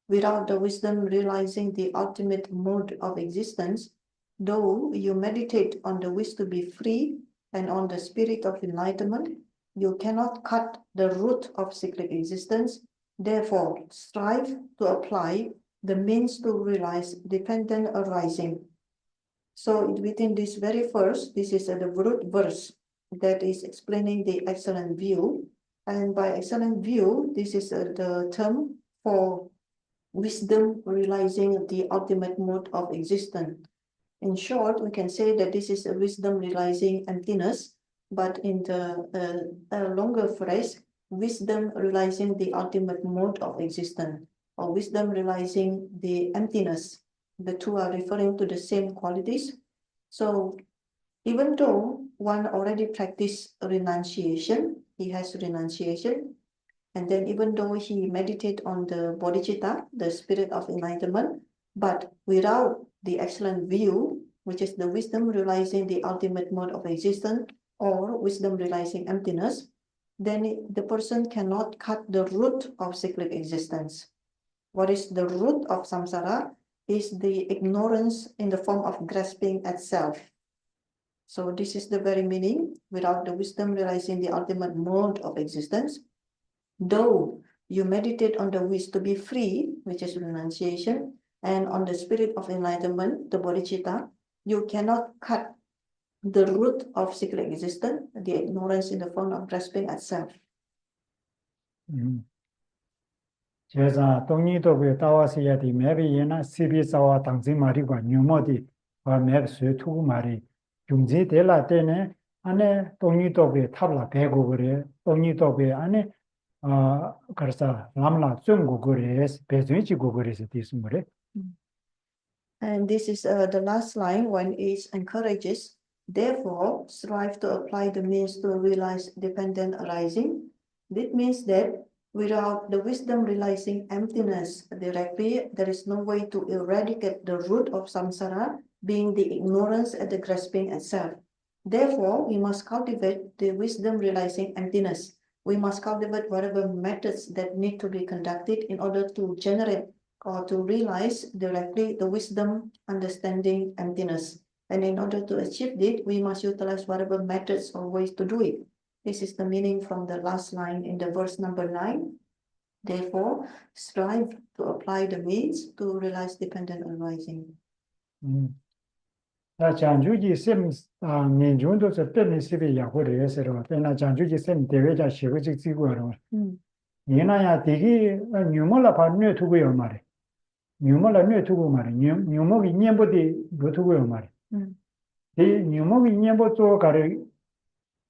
Without the wisdom realizing the ultimate mode of existence, though you meditate on the wish to be free and on the spirit of enlightenment, you cannot cut the root of cyclic existence. Therefore, strive to apply the means to realize dependent arising. So within this very verse, this is the root verse that is explaining the excellent view. And by excellent view, this is the term for wisdom realizing the ultimate mode of existence. In short, we can say that this is a wisdom realizing emptiness, but in the longer phrase, wisdom realizing the ultimate mode of existence, or wisdom realizing the emptiness. The two are referring to the same qualities. So even though one already practiced renunciation, he has renunciation, and then even though he meditate on the bodhicitta, the spirit of enlightenment, but without the excellent view, which is the wisdom realizing the ultimate mode of existence, or wisdom realizing emptiness, then the person cannot cut the root of cyclic existence. What is the root of samsara? Is the ignorance in the form of grasping at self. So this is the very meaning, without the wisdom realizing the ultimate mode of existence, though you meditate on the wish to be free, which is renunciation, and on the spirit of enlightenment, the bodhicitta, you cannot cut the root of cyclic existence, the ignorance in the form of grasping at self. 제가 동의도에 따와서야디 매비이나 시비사와 당지 말이고 뉴모디 와 맵스 투구 말이 중지될 때는 안에 동의도에 탑라 배고 그래 동의도에 안에 그래서 남라 중고 그래서 배수지고 그래서 디스물에 And this is the last line when it encourages, therefore strive to apply the means to realize dependent arising. This means that without the wisdom realizing emptiness directly, there is no way to eradicate the root of samsara, being the ignorance and the grasping at self. Therefore, we must cultivate the wisdom realizing emptiness. We must cultivate whatever methods that need to be conducted in order to generate or to realize directly the wisdom, understanding, emptiness. And in order to achieve it, we must utilize whatever methods or ways to do it. This is the meaning from the last line in the verse number 9. Therefore, strive to apply the means to realize dependent arising. 자 장주지 셈 민중도서 때문에 시비 야고를 해서로 때나 장주지 셈 대회자 시거지 지고로 얘나야 되게 뉴멀라 반뇌 두고요 말에 뉴멀라 뇌 두고 말에 뉴먹이 년보디 로투고요 말에 이 뉴먹이 년보도 가르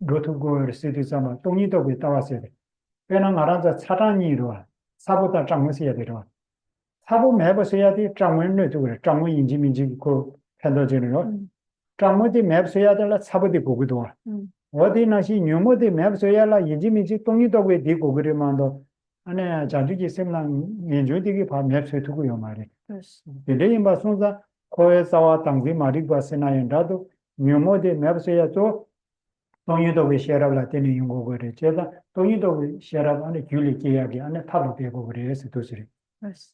로투고를 쓰듯이만 동의도에 따왔어요. 배는 알아서 차단이로 사보다 장문해야 되로 사보 매버서야 돼 장문을 두고 장문 인지민지 그 편도전으로 tramodi map soyadala sabadi gogudo. 어디 나시 뉴모데 맵 소야라 인지미지 동이도 왜 되고 그러면도 안에 자주지 셈랑 인조되게 봐 맵스 두고요 말이. Yes. 근데 이 말씀자 코에서와 당지 말이 과세나인다도 뉴모데 맵 소야도 동이도 왜 쉐라라 되는 용거 그래. 제가 동이도 왜 쉐라 안에 귤리 계약이 안에 타도 되고 그래서 도스리. Yes.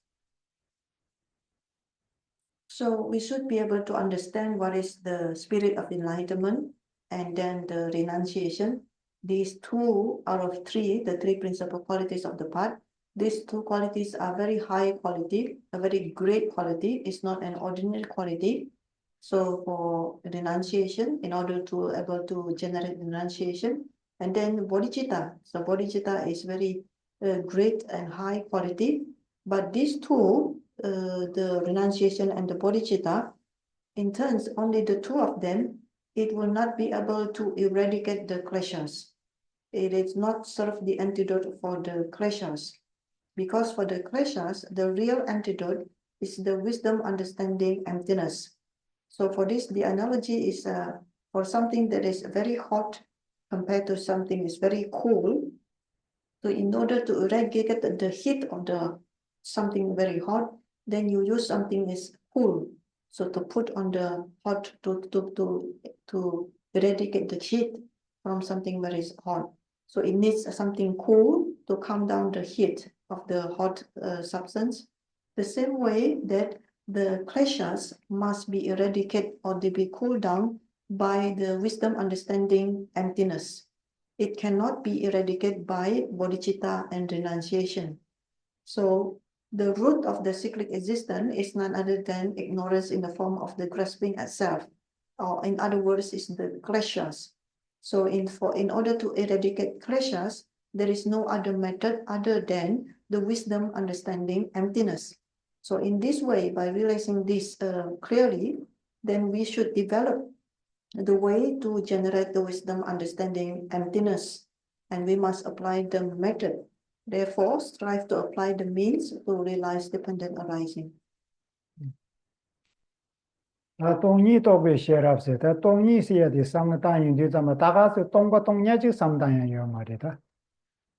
So we should be able to understand what is the spirit of enlightenment and then the renunciation. These two out of three, the three principal qualities of the path, these two qualities are very high quality, a very great quality. It's not an ordinary quality. So for renunciation, in order to able to generate renunciation, and then bodhicitta. So bodhicitta is very great and high quality. But these two, the renunciation and the bodhicitta, in turns, only the two of them, it will not be able to eradicate the kleshas. It is not serve the antidote for the kleshas. Because for the kleshas, the real antidote is the wisdom, understanding, emptiness. So for this, the analogy is for something that is very hot compared to something is very cool. So in order to eradicate the heat of the something very hot, then you use something is cool. So to put on the hot to eradicate the heat from something very hot. So it needs something cool to calm down the heat of the hot substance. The same way that the kleshas must be eradicated or they be cooled down by the wisdom, understanding, emptiness. It cannot be eradicated by bodhicitta and renunciation. So the root of the cyclic existence is none other than ignorance in the form of the grasping at self, or in other words, is the kleshas. So in order to eradicate kleshas, there is no other method other than the wisdom, understanding, emptiness. So in this way, by realizing this clearly, then we should develop the way to generate the wisdom, understanding, emptiness, and we must apply the method. Therefore, strive to apply the means to realize dependent arising. 동이 또왜 쉐랍세? 동이 있어야 돼. 삼단이 되자면 다가서 동과 동야지 삼단이에요 말이다.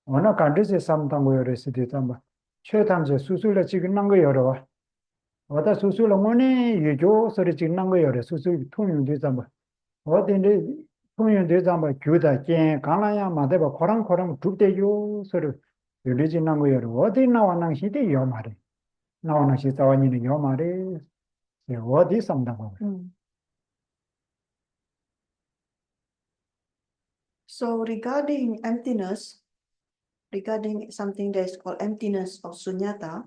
어느 간데서 삼단고 열었을 때잖아. 최단제 수술을 지금 난거 열어. 어다 수술을 뭐니 유조 소리 지금 난거 열어. 수술 통용 되자면 어딘데 통용 되자면 교다 께 가나야 마대바 코랑 두대요 소리 열리지 난거 열어. 어디 나와는 시대요 말이. 나와는 시대와니는 요 말이. What is something? So regarding emptiness, regarding something that is called emptiness of sunyata,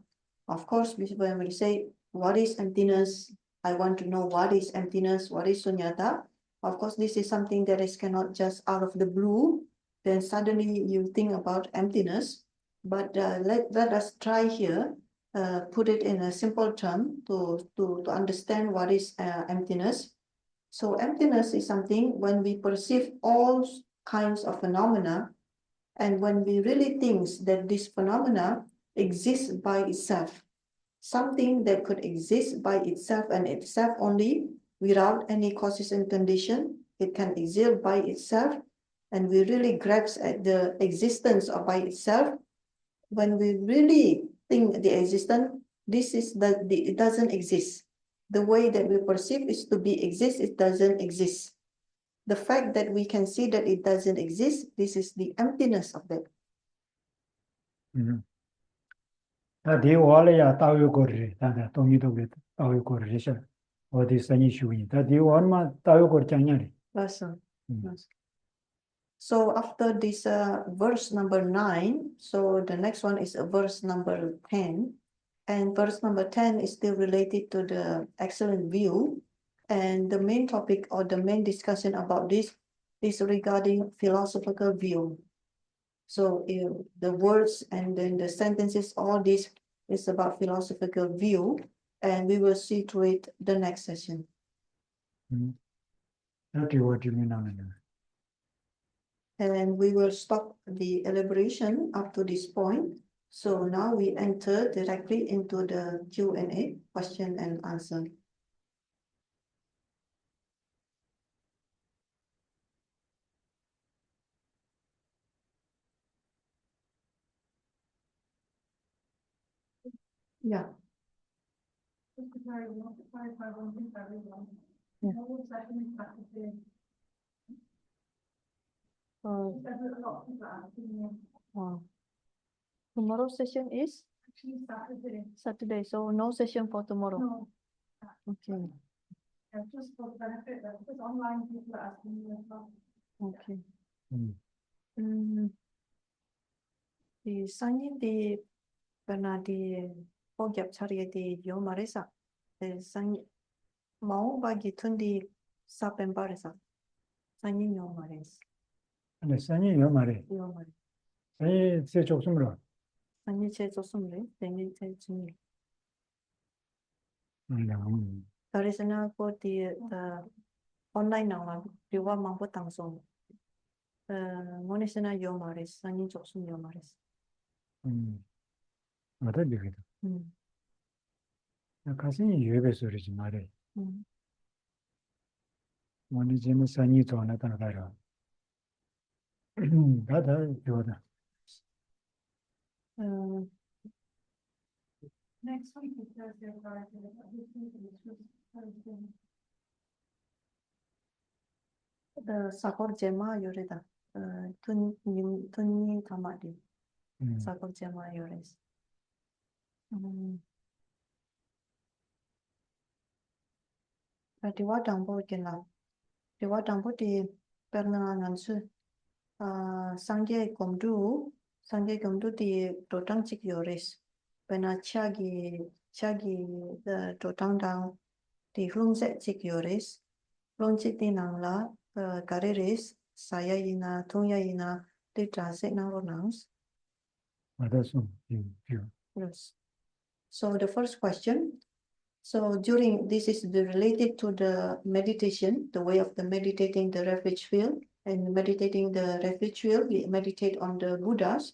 of course, when we say what is emptiness, I want to know what is emptiness, what is sunyata. Of course, this is something that is cannot just out of the blue, then suddenly you think about emptiness. But let us try here. Put it in a simple term to understand what is emptiness. So emptiness is something when we perceive all kinds of phenomena, and when we really think that this phenomena exists by itself, something that could exist by itself and itself only without any causes and condition, it can exist by itself, and we really grasp at the existence of by itself. When we really think the existence, this is that it doesn't exist. The way that we perceive is to be exist, it doesn't exist. The fact that we can see that it doesn't exist, this is the emptiness of that. 디 월이야 따위고리 다다 동이도게 따위고리셔 어디 선이 쉬우니 다디 원마 따위고리 장냐리. So after this verse number 9, so the next one is verse number 10. And verse number 10 is still related to the excellent view. And the main topic or the main discussion about this is regarding philosophical view. So the words and then the sentences, all this is about philosophical view. And we will see to it the next session. Okay, what do you mean? And we will stop the elaboration up to this point. So now we enter directly into the Q&A, question and answer. Yeah. Yeah. Wow. Tomorrow's session is Saturday, so no session for tomorrow. No. Okay. Just for the benefit that because online people are asking me as well. Okay. Hmm. Di Sanyi di pernah di pojok cari di Yo Marisa. Sanyi mau bagi tundi sapen barisa. Sanyi Yo Maris. 근데 산이 요 말이 Yo Maris. 산이 제 족숨으로 Sanyi 제 조심래. Sanyi 제 중요. Dari sana aku di online nawa diwa mampu langsung. Ngone sana Yo Maris. Sanyi 조심 Yo Maris. 어떤 얘기도 Hmm. 가슴이 예배 소리지 말해 Hmm. 뭐니 지금 산이 좋아하는 거라 다다 좋다 Next week is Thursday, Friday. This week is Thursday. Sakor jema yoreda. Tunni tamadi. Sakor jema yores. Diwa dambo kena. Diwa dambo di pernah ngansu. Sangye gomdu di dotang cik yores. Pernah chagi dotang dang di hlungset cik yores. Hlungset di nangla kareres saya ina tungya ina di trasek nang ronangs. 맞았어 Yes. So the first question. So this is related to the meditation, the way of the meditating the refuge field. And meditating the refuge field, we meditate on the Buddhas.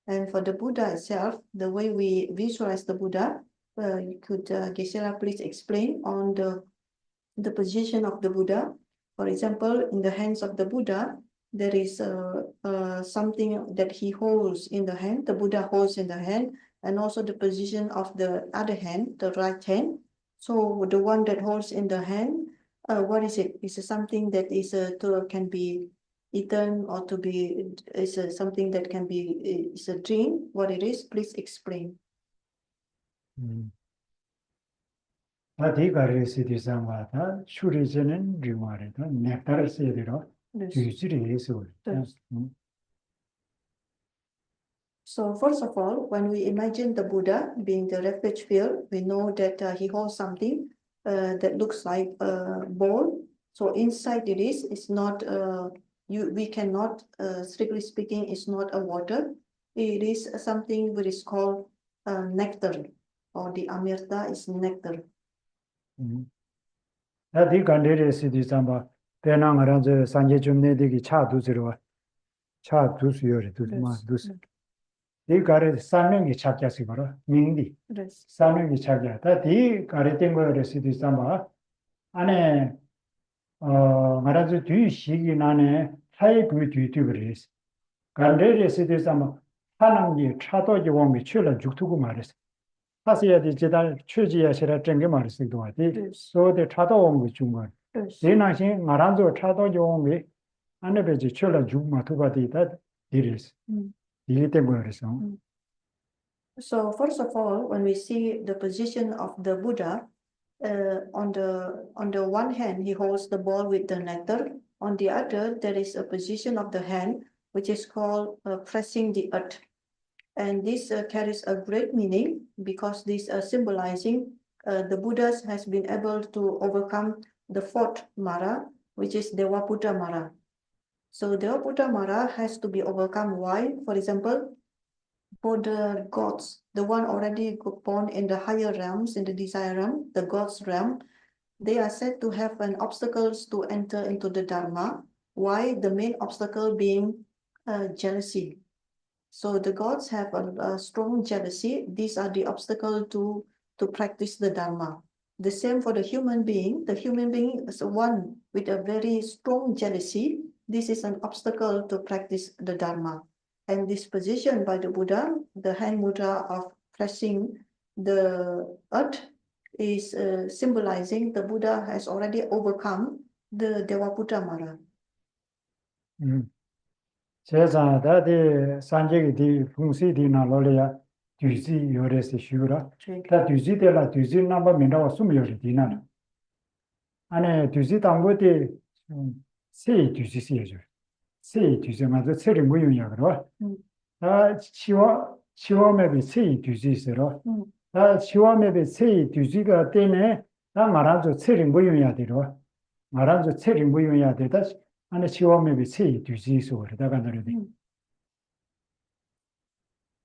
And for the Buddha itself, the way we visualize the Buddha, could Geshe-la please explain on the position of the Buddha? For example, in the hands of the Buddha, there is something that he holds in the hand, the Buddha holds in the hand, and also the position of the other hand, the right hand. So the one that holds in the hand, what is it? Is it something that is can be eaten or to be something that can be is a drink? What it is? Please explain. 다 디가르스 디상와다 슈리즈는 리마르다 넥타르스에로 Yes. 주지리 예수 Yes. So first of all, when we imagine the Buddha being the refuge field, we know that he holds something that looks like a bowl. So inside it is not we cannot strictly speaking it's not a water. It is something which is called nectar, or the amirta is nectar. 다 디간데르스 디상바 배낭하라저 산제 좀내되기 차 두스러 차 두스요리 두스마 두스 디가르 산명이 찾겠지 거라 민디 Yes. 산명이 찾게 다디 가르된 거르스 디상바 안에 말아서 뒤 시기 나네 하이 그 뒤뒤 그랬어 간데르스 디상바 하나님이 차도지 원미 출라 죽투고 말했어 사실은 제달 취지에 실어整个 말씀도 와디 소대 차도 원미 중간 대나신 말한도 차도 원미 안에 베지 출라 죽마 두바디다 디리스 이 때문에 그래서 So first of all, when we see the position of the Buddha, on the one hand, he holds the ball with the nectar. On the other, there is a position of the hand, which is called pressing the earth. And this carries a great meaning because this symbolizing the Buddha has been able to overcome the fourth Mara, which is Devaputa Mara. So Devaputa Mara has to be overcome. Why? For example, for the gods, the one already born in the higher realms, in the desire realm, the gods realm, they are said to have an obstacles to enter into the Dharma. Why? The main obstacle being jealousy. So the gods have a strong jealousy. These are the obstacle to practice the Dharma. The same for the human being. The human being is one with a very strong jealousy. This is an obstacle to practice the Dharma. And this position by the Buddha, the hand mudra of pressing the earth is symbolizing the Buddha has already overcome the Devaputa Mara. 제자 다데 산제기 디 풍시 디나 로리아 뒤지 요레스 슈라 다 뒤지데라 뒤지 나바 민다와 숨요리 디나 안에 뒤지 당고데 세 뒤지 시여죠 세 뒤지 맞아 세리 무용이야 그러 다 치와메비 세 뒤지 있어로 다 치와메비 세 뒤지가 때네 다 말아줘 세리 무용이야 되로 말아줘 세리 무용이야 되다 안에 치와메비 세 뒤지 있어 그러다가 너르디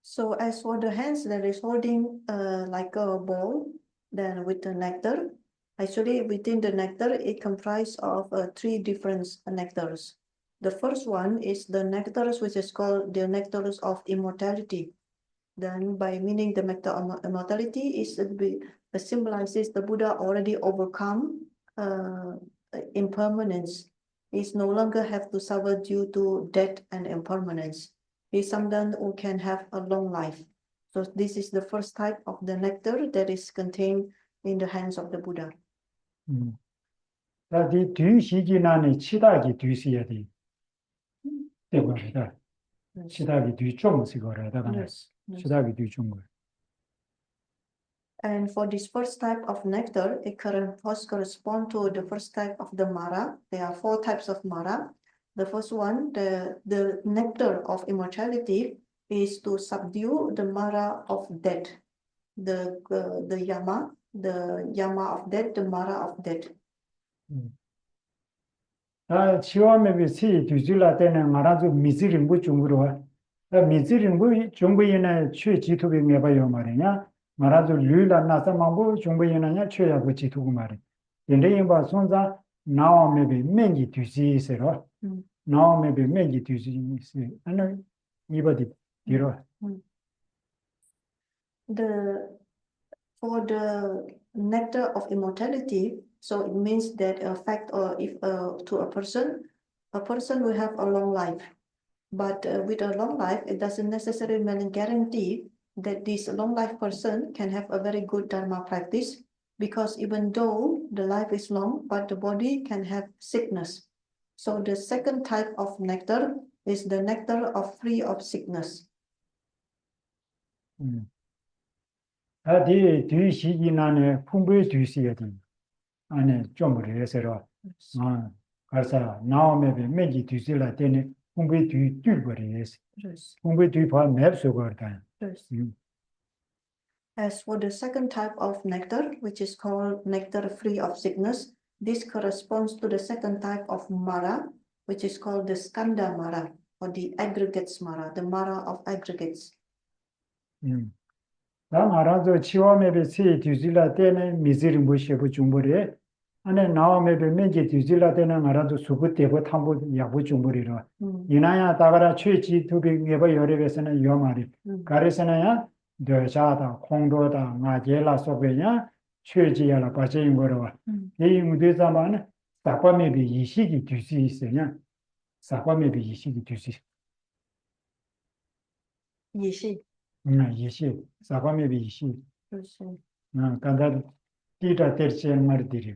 So as for the hands that is holding like a bowl, then with the nectar, actually within the nectar, it comprises of three different nectars. The first one is the nectars, which is called the nectars of immortality. Then by meaning the nectar of immortality is symbolizes the Buddha already overcome impermanence. He no longer have to suffer due to death and impermanence. Is someone who can have a long life. So this is the first type of the nectar that is contained in the hands of the Buddha. 다디 뒤시기나니 치다기 뒤시야디 되고다 치다기 뒤좀 시거라다가 치다기 뒤좀 거. And for this first type of nectar, it corresponds to the first type of the Mara. There are 4 types of Mara. The first one, the nectar of immortality, is to subdue the Mara of death, the Yama of death, the Mara of death. 치와메비 시 뒤질라 때는 말아서 미지림부 중으로 미지림부 중부인의 최지토비 메바요 말이냐 말아서 류라 나사망부 중부인의 최야부 지토고 말이 인데인바 손자 나오메비 맹기 뒤지세로 나오메비 맹기 뒤지세 아니 이버디 뒤로 For the nectar of immortality, so it means that if to a person will have a long life, but with a long life, it doesn't necessarily guarantee that this long life person can have a very good Dharma practice, because even though the life is long, but the body can have sickness. So the second type of nectar is the nectar of free of sickness. 디 뒤시기나네 풍부의 뒤시야든 안에 좀 그래서로 가서 나오면 매기 뒤질라 때네 풍부의 뒤 뚫버리스 풍부의 뒤봐 맵소거다. As for the second type of nectar, which is called nectar free of sickness, this corresponds to the second type of Mara, which is called the Skanda Mara, or the aggregates Mara, the Mara of aggregates. 나 말아서 치와메베 세 뒤질라 때는 미지를 무시하고 중벌에 안에 나오메베 매기 뒤질라 때는 말아서 수부대고 탐부 야부 중벌이로 이나야 다가라 최지 두비 예버 여력에서는 요 말이 가르서나야 더자다 공도다 나제라 소베냐 최지야라 빠진 거로 이 무대자만 사과메베 이식이 뒤시 있으냐 사과메베 이식이 뒤시 이식 이시 사과메비 이시 간다 띠다 tercian martiri.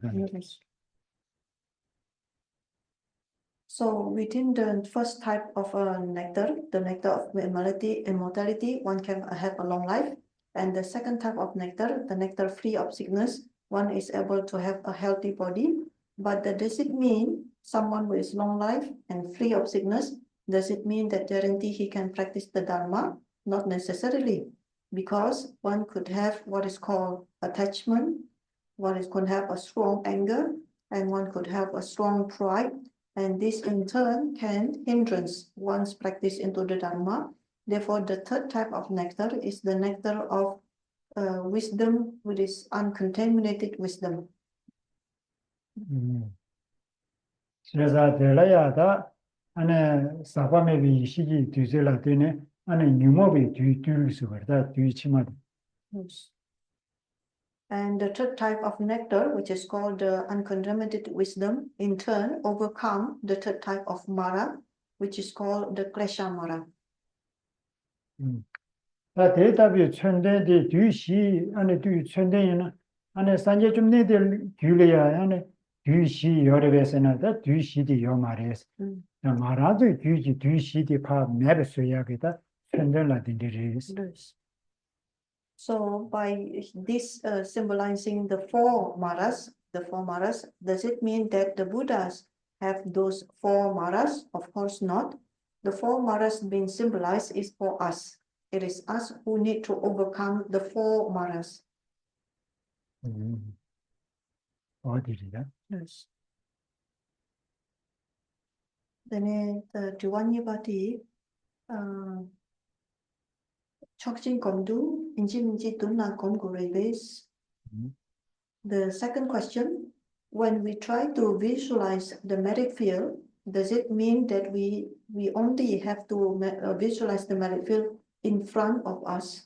So within the first type of nectar, the nectar of immortality, one can have a long life, and the second type of nectar, the nectar free of sickness, one is able to have a healthy body. But does it mean someone with long life and free of sickness, does it mean that guarantee he can practice the Dharma? Not necessarily, because one could have what is called attachment, could have a strong anger, and one could have a strong pride, and this in turn can hindrance one's practice into the Dharma. Therefore, the third type of nectar is the nectar of wisdom, which is uncontaminated wisdom. 그래서 될라야다 안에 사과메비 시기 뒤질라 때네 안에 유모비 뒤뚫수 거다 뒤치마도. And the third type of nectar, which is called the uncontaminated wisdom, in turn overcome the third type of Mara, which is called the Klesha Mara. 다 대답이 천대의 뒤시 안에 뒤 천대에는 안에 산재 좀 내들 뒤려야 안에 뒤시 여러에서는 다 뒤시디 요 말이에요. 말아도 뒤시디 파 매르스야게다 천대라든지 Yes. So by this symbolizing the four maras, does it mean that the Buddhas have those four maras? Of course not. The four maras being symbolized is for us. It is us who need to overcome the four maras. 어디리야? Yes. Then Tuanya Bati Chokchin Komdu Inji Tunna Komgureves. The second question, when we try to visualize the merit field, does it mean that we only have to visualize the merit field in front of us?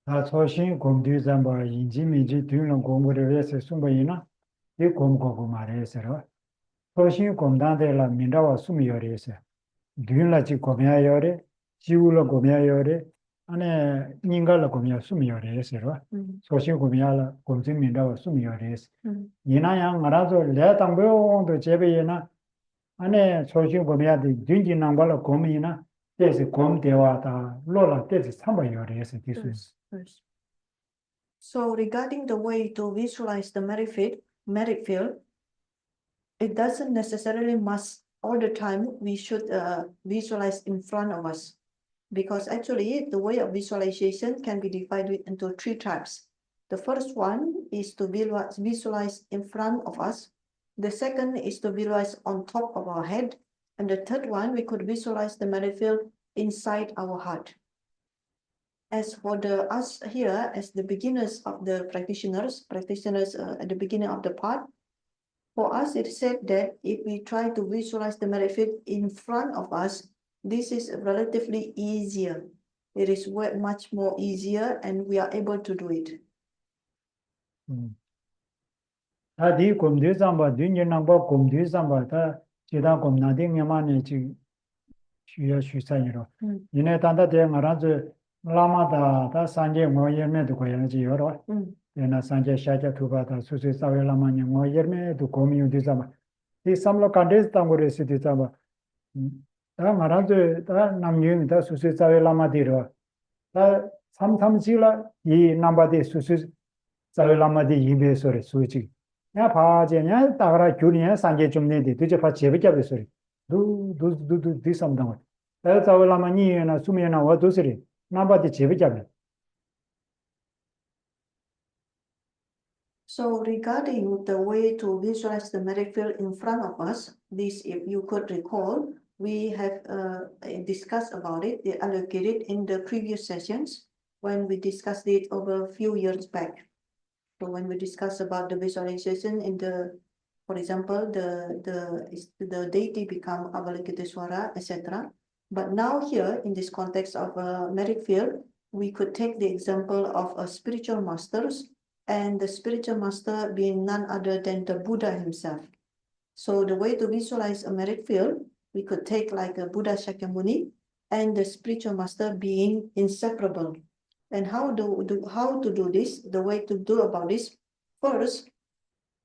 다 소신 공두삼바 인지미지 뒤는 공부를 위해서 숨어이나 이 공고고 말해서로 소신 공단대라 민다와 숨이요리에서 뒤는라지 고미야요리 지우로 고미야요리 안에 인간라 고미야 숨이요리에서로 소신 고미야라 공지 민다와 숨이요리에서 이나양 알아서 내 당배원도 제베이나 안에 소신 고미야디 뒤진낭발라 고미나 there's Gomdewata Lola, there's somebody yes. Yes. So regarding the way to visualize the merit field, it doesn't necessarily must all the time we should visualize in front of us, because actually the way of visualization can be divided into three types. The first one is to visualize in front of us. The second is to visualize on top of our head. And the third one, we could visualize the merit field inside our heart. As for us here, as the beginners of the practitioners at the beginning of the path, for us it said that if we try to visualize the merit field in front of us, this is relatively easier. It is much more easier, and we are able to do it. Adi kumdi samba, dunyi nangba kumdi samba, ta jida kumnadi ngamani chi shuya shusayiro. Yine tanda de ngaranzu lama ta sanje ngo yerme du koyan chi yoro. Yena sanje shaja tuba ta susu sawe lama nye ngo yerme du komi yu di samba. Di samlo kandes tangore si di samba. Ta ngaranzu ta namyun ta susu sawe lama di ro. Ta samsamchila yi namba di susu sawe lama di yibe sore suchi. 야 바제냐 따라 균이야 산제 좀 내디 도저 바 제베잡이 소리 두두두두 디삼당 에자올라마니나 수미나 와도스리 나바디 제베잡이. So regarding the way to visualize the merit field in front of us, this, if you could recall, we have discussed about it, they allocated in the previous sessions when we discussed it over a few years back. So when we discuss about the visualization in the, for example, the deity become Avalokiteshvara, etc. But now here in this context of a merit field, we could take the example of a spiritual masters, and the spiritual master being none other than the Buddha himself. So the way to visualize a merit field, we could take like a Buddha Shakyamuni and the spiritual master being inseparable. And how to do this? The way to do about this, first,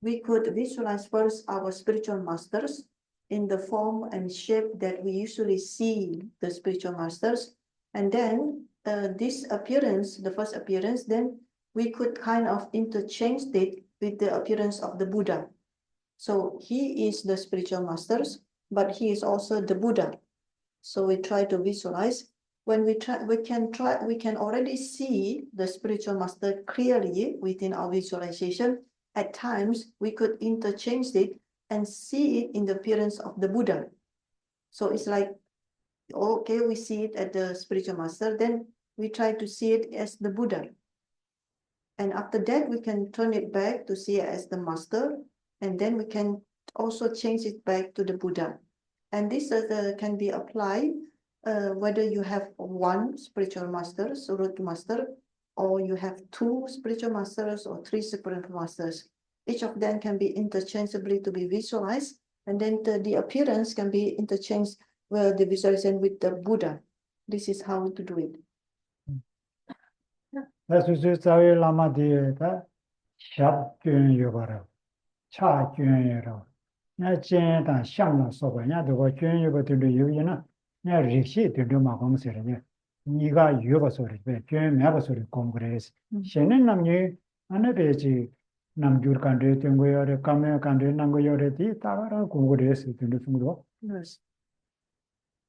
we could visualize first our spiritual masters in the form and shape that we usually see the spiritual masters. And then this appearance, the first appearance, then we could kind of interchange it with the appearance of the Buddha. So he is the spiritual masters, but he is also the Buddha. So we try to visualize. When we can already see the spiritual master clearly within our visualization. At times, we could interchange it and see it in the appearance of the Buddha. So it's like, okay, we see it at the spiritual master, then we try to see it as the Buddha. And after that, we can turn it back to see it as the master, and then we can also change it back to the Buddha. And this can be applied whether you have one spiritual master, root master, or you have two spiritual masters or three spiritual masters. Each of them can be interchangeably to be visualized, and then the appearance can be interchanged the visualization with the Buddha. This is how to do it. 다수수 사회 라마디에다 샵균유거라 차균유로 나 진다 샹나 소바냐 도고 균유거들도 유이나 나 리시 들도 마공세르냐 니가 유거 소리 균 매거 소리 공그레스 셴는 남녀 안에베지 남줄 간데 땡고여레 까메 간데 남고여레디 따라 공그레스 들도 숨도 Yes.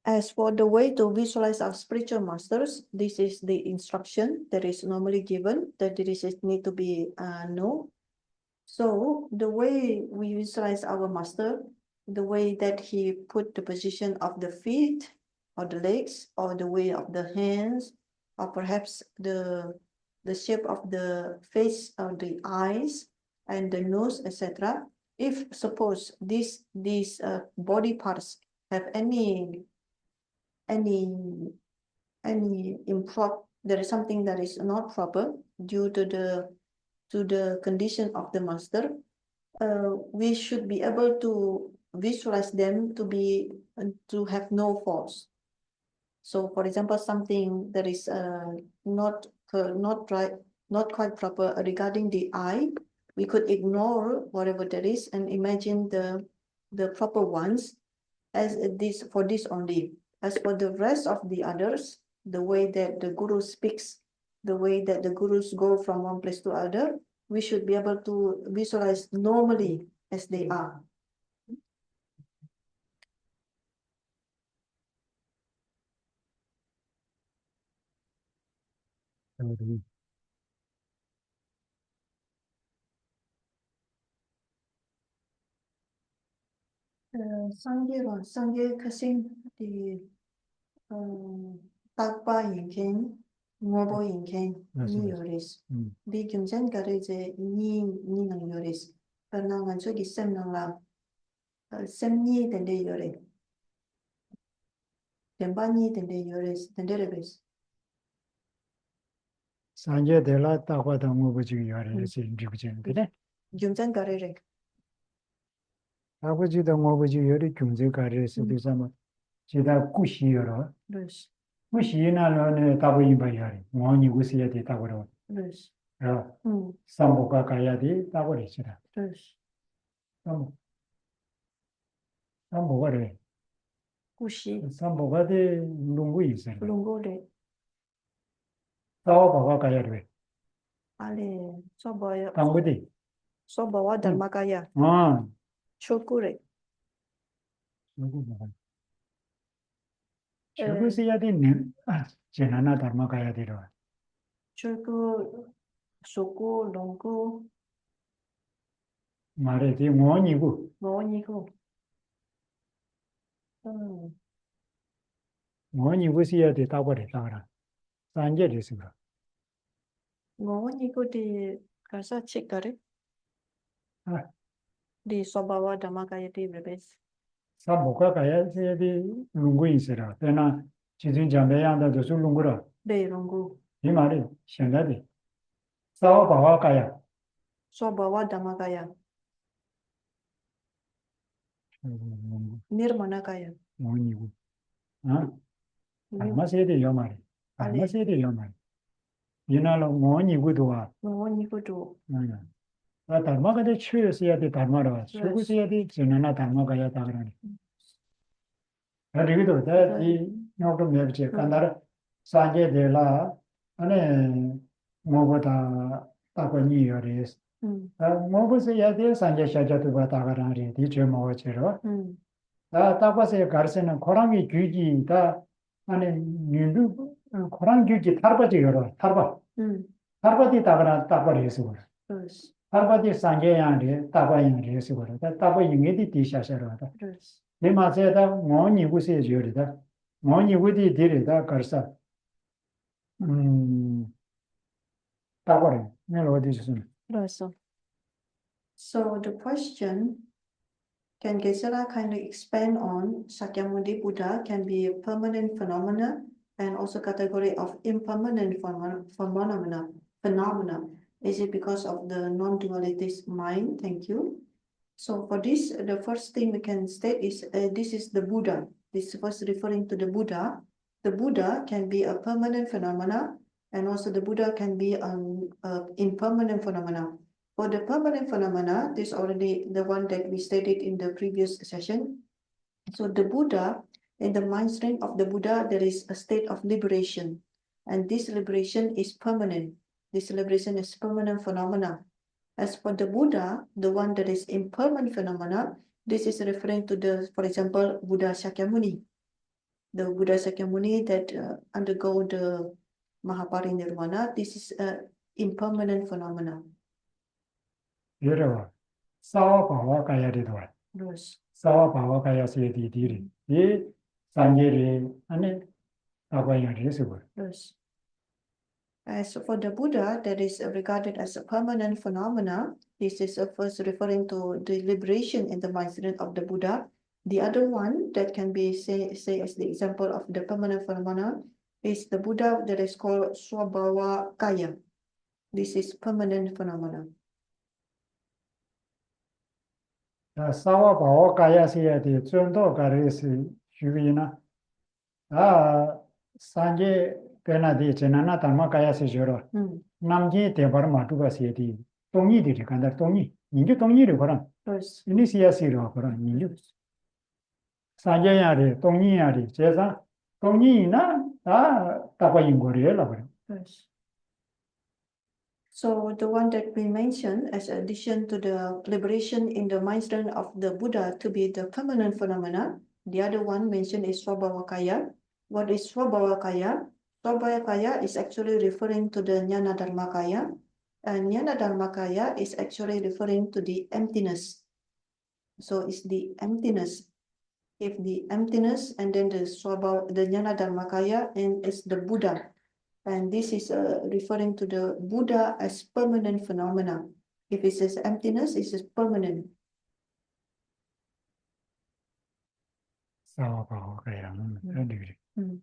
As for the way to visualize our spiritual masters, this is the instruction that is normally given, that this is need to be known. So the way we visualize our master, the way that he put the position of the feet or the legs or the way of the hands or perhaps the shape of the face or the eyes and the nose, etc. If suppose these body parts have any improper, there is something that is not proper due to the condition of the master, we should be able to visualize them to have no faults. So for example, something that is not right, not quite proper regarding the eye, we could ignore whatever that is and imagine the proper ones as this for this only. As for the rest of the others, the way that the guru speaks, the way that the gurus go from one place to other, we should be able to visualize normally as they are. Sangye kasing di tagpa yinken, ngobo yinken, ni yoris. Di gyumsen kare je ni nang yoris. Karena ngancho gi sem nang la sem ni tende yore. Temba ni tende yoris, tende rebes. Sanje dela takwa dango buji yore si ndikujen kide. Gyumsen kare re. 아버지 동어버지 열이 경제 가르에서 되자면 제가 구시여러 Yes. 구시나는 답이 봐야리 뭐니 구시야 되다고 그러 Yes. 삼보가 가야 돼 다고 그랬잖아 Yes. 삼보가 그래 Kushi. 삼보가 돼 농구 있어 Lungore. 사와바가 가야 돼 Ale. Soboya. 당부디 Sobawa dharmakaya. 아 Chokure. 저것이야 되는 제나나 담아 가야 되러 Choku. Soku. Longu. 말에 돼 뭐니고 Ngoniku. 뭐니고시야 되다고 그랬다 그러 산제 됐습니다 Ngoniku di kasa chikare. Di Sobawa dharmakaya di brebes. 삼보가 가야 돼 농구 있어라 내가 지진 잠배양도 저 농구라 De longu. 이 말이 현대비 사와바가 가야 Sobawa dharmakaya. Nirmanakaya. 뭐니고 아 알마세데 요 말이 알마세데 요 말이 이나로 뭐니고도 와 Ngoniku do. 아 담마가 돼 취해서야 돼 담마라 수고해야 돼 전하나 담마가 야 다 그러니 그리고도 이 요도 매비제 간다라 산제 데라 안에 뭐보다 따거니 요리스 뭐보세야 돼 산제 샤자도 바다 가라리 디제 뭐지로 다 따과세 가르세는 고랑이 규지다 안에 민두 고랑 규지 탈바지 여러 탈바 탈바디 따가라 따버리서 그래 Yes. 탈바디 산제양리 따바양리 해서 그래 따바 ingedi 디샤샤로다 Yes. 내 맛에다 뭐니고세 지어리다 뭐니고디 디리다 가르사 따버리 내가 어디 있었나 Yes. So the question, can Gesara kind of expand on Sakyamuni Buddha can be a permanent phenomena and also category of impermanent phenomena. Is it because of the non-duality mind? Thank you. So for this, the first thing we can state is this is the Buddha. This was referring to the Buddha. The Buddha can be a permanent phenomena, and also the Buddha can be an impermanent phenomena. For the permanent phenomena, this already the one that we stated in the previous session. So the Buddha, in the mind stream of the Buddha, there is a state of liberation, and this liberation is permanent. This liberation is permanent phenomena. As for the Buddha, the one that is impermanent phenomena, this is referring to the, for example, Buddha Shakyamuni. The Buddha Shakyamuni that undergo the Mahaparinirvana, this is an impermanent phenomena. 이래와 사와바와 가야리도 Yes. 사와바와 가야스의 디리 이 산제리 안에 아바야리스고 Yes. As for the Buddha, that is regarded as a permanent phenomena. This is first referring to the liberation in the mind stream of the Buddha. The other one that can be say as the example of the permanent phenomena is the Buddha that is called Swabhava Kaya. This is permanent phenomena. 사와바와 가야스의 전도 가르스 주기나 산제 베나디 제나나 담마 가야스 저러 남지 대바르마 두가시에디 동이들이 간다 동이 인주 동이를 거라 Yes. 이니시아시로 거라 인주 산제야리 동이야리 제사 동이나 따바인 거리라 그래. Yes. So the one that we mentioned as addition to the liberation in the mind stream of the Buddha to be the permanent phenomena, the other one mentioned is Swabhavakaya. What is Swabhavakaya? Swabhavakaya is actually referring to the Jnana Dharmakaya, and Jnana Dharmakaya is actually referring to the emptiness. So it's the emptiness. If the emptiness and then the Jnana Dharmakaya and it's the Buddha. And this is referring to the Buddha as permanent phenomena. If it says emptiness, it is permanent. 사와바와 가야는 어디그래. 네.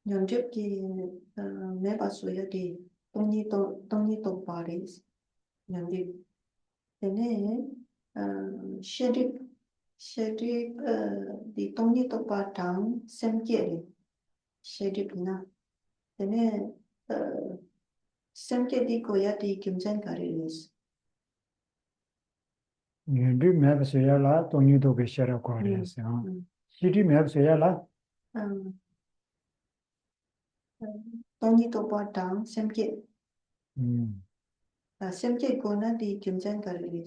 Nhân trước khi mấy bà suy thì tôi như tôi bà đấy nhân đi thế nên Sheriff thì tôi như tôi bà thắng xem kia đi Sheriff na thế nên xem kia đi coi thì kiểm tra cái đấy 윤리 맵스야라 동이도 계셔라고 그랬어요. 시리 맵스야라 tôi như tôi bà thắng xem kia xem kia coi na thì kiểm tra cái đấy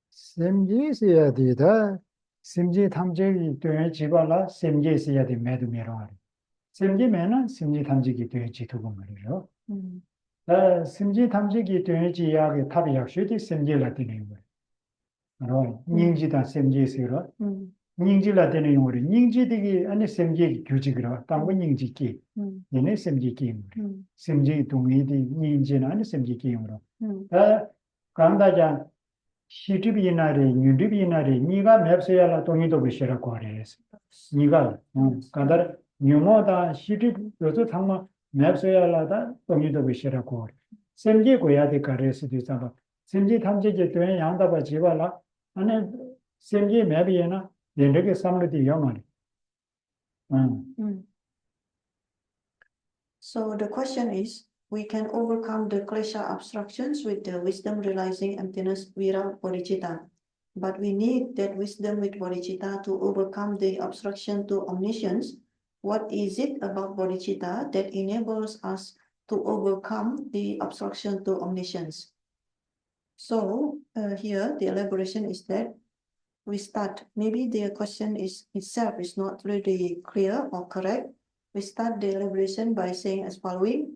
셈지스야 되다 셈지 탐지기 되게 지발라 셈지스야 되 매도메로 셈지면은 셈지 탐지기 되게 지도고 말이죠. 셈지 탐지기 되게 지야게 탑이 약속이 셈지라 되는 거예요. 바로 닝지다 셈지스로 닝지라 되는 거리 닝지되기 안에 셈지 규칙이라 땅고 닝지기 얘네 셈지기 셈지 동의디 닝지는 안에 셈지기로 간다자 시티비나리 뉴디비나리 니가 맵스야라 동의도 비시라고 그랬어. 니가 간다 뉴모다 시티 요소 상마 맵스야라다 동의도 비시라고 셈지 고야데 가레스도 있잖아. 셈지 탐지기 되는 양다바 지발라 안에 셈지 맵이나 얘네게 삼르디 영어리. So the question is, we can overcome the klesha obstructions with the wisdom realizing emptiness without bodhicitta. But we need that wisdom with bodhicitta to overcome the obstruction to omniscience. What is it about bodhicitta that enables us to overcome the obstruction to omniscience? So here the elaboration is that we start, maybe the question itself is not really clear or correct. We start the elaboration by saying as following.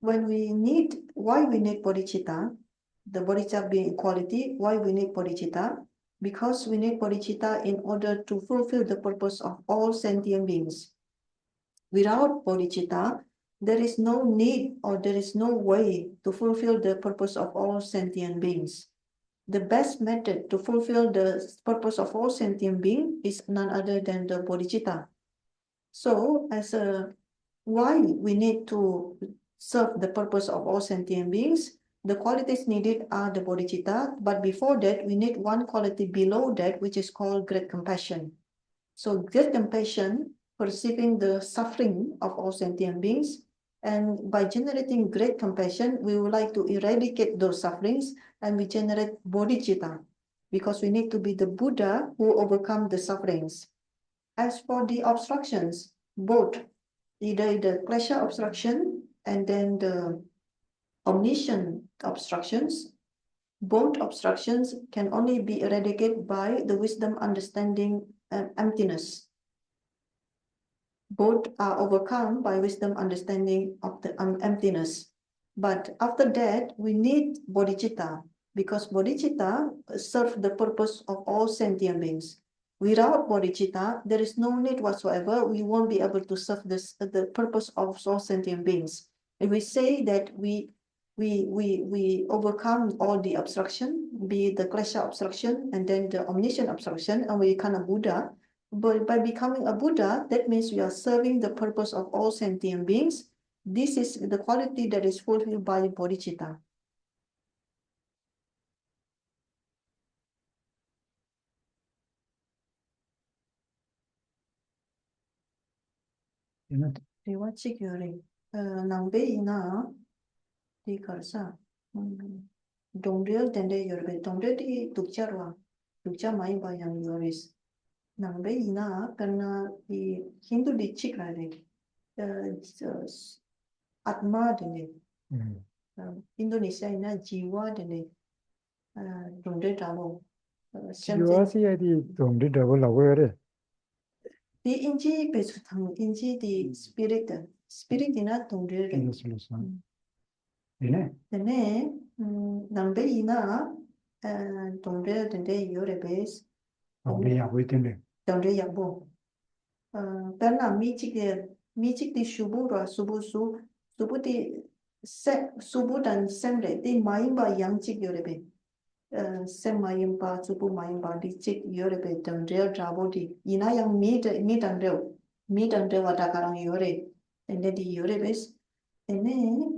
Why we need bodhicitta, the bodhicitta being equality, why we need bodhicitta? Because we need bodhicitta in order to fulfill the purpose of all sentient beings. Without bodhicitta, there is no need or there is no way to fulfill the purpose of all sentient beings. The best method to fulfill the purpose of all sentient beings is none other than the bodhicitta. So as a why we need to serve the purpose of all sentient beings, the qualities needed are the bodhicitta, but before that we need one quality below that, which is called great compassion. So great compassion, perceiving the suffering of all sentient beings, and by generating great compassion, we would like to eradicate those sufferings, and we generate bodhicitta, because we need to be the Buddha who overcome the sufferings. As for the obstructions, both either the klesha obstruction and then the omniscient obstructions, both obstructions can only be eradicated by the wisdom, understanding, and emptiness. Both are overcome by wisdom, understanding of the emptiness. But after that, we need bodhicitta, because bodhicitta serves the purpose of all sentient beings. Without bodhicitta, there is no need whatsoever. We won't be able to serve the purpose of all sentient beings. If we say that we overcome all the obstruction, be it the klesha obstruction and then the omniscient obstruction, and we become a Buddha. But by becoming a Buddha, that means we are serving the purpose of all sentient beings. This is the quality that is fulfilled by bodhicitta. Rewatching yore, nangbe ina di karsa, dongdel tende yorbe, dongdel di tukcha mai bayang yoris. Nangbe ina karena di Hindu di chikrare, atma dene, Indonesia ina jiwa dene, dongdel talo. 지와시에 디 동리 더블라고 Di inji besutang inji di spirit ina dongdel. 이네 Dene nangbe ina dongdel dende yore bes. 동리 하고 있던데 Dongdel yabo. Karena mijik di subuh di subuh dan semre di maimba yang cik yore be. Sem maimba subuh maimba di cik yore be dongdel jabo di ina yang mi dongdel wada karang yore. Dende di yore bes. Dene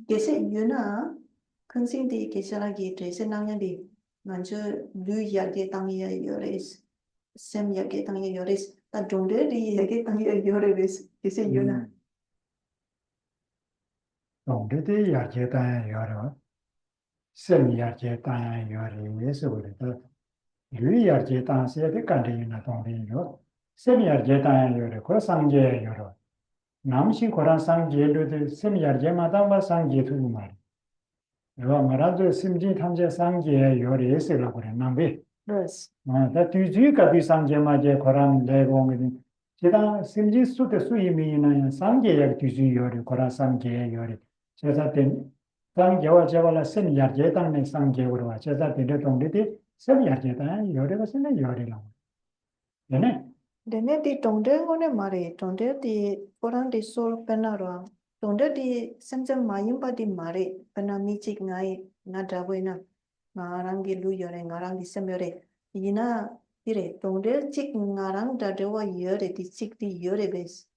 gese yuna kensing di gese lagi drese nangnya di nganju lu yage tangya yores. Sem yage tangya yores. Ta dongdel di yage tangya yore bes. Gese yuna. 동리디 야제단 여러 셈 야제단 여리에서 그래도 유 야제단 세대 간대나 동리요 셈 야제단 여러 그 상제 여러 남신 고란 상제로도 셈 야제마다 마 상제 두고 말 이거 말아도 심지 탐제 상제 여리에서라고 그래 남비 Yes. 다 뒤지가 비 상제마제 고란 내공이 제가 심지 수대 수임이나 상제야 뒤지 여리 고란 상제 여리 제자된 상계와 제발라 셈 야제단의 상계로 와 제자된 동리디 셈 야제단 여리가 쓰는 여리라고 얘네 Dene di dongdel ngone mare. Dongdel di orang di sol penaro. Dongdel di semjam mayimba di mare. Pena mijik ngai ngadabwena. Ngarang di lu yore ngarang di sem yore. Ina dire dongdel cik ngarang dadewa yore di cik di yore bes.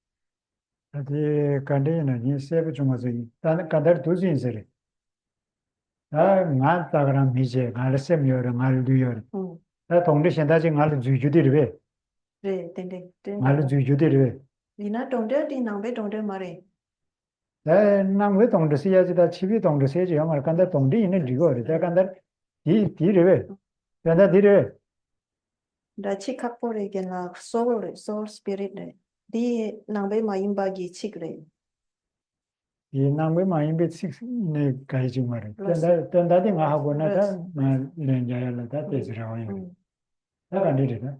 어디 간데는 이 세부 중에서 단 간다를 두지 인세래 아 나타그랑 미제 갈셈 여러 갈두여 다 동네 현다지 갈 주주들이 Re dende. 갈 주주들이 Ina dongdel di nangbe dongdel mare. 다 남we 동네 세야지다 집이 동네 세지 영을 간다 동네 있는 리고 다 간다 이 뒤를 간다 뒤를 Da cik kakpore gen la soul spirit re. Di nangbe mayimba gi cik re. 이 남we 마인베 식네 가이지 말이 된다디 하고 나다 렌자야라다 되지라고요 다 간디다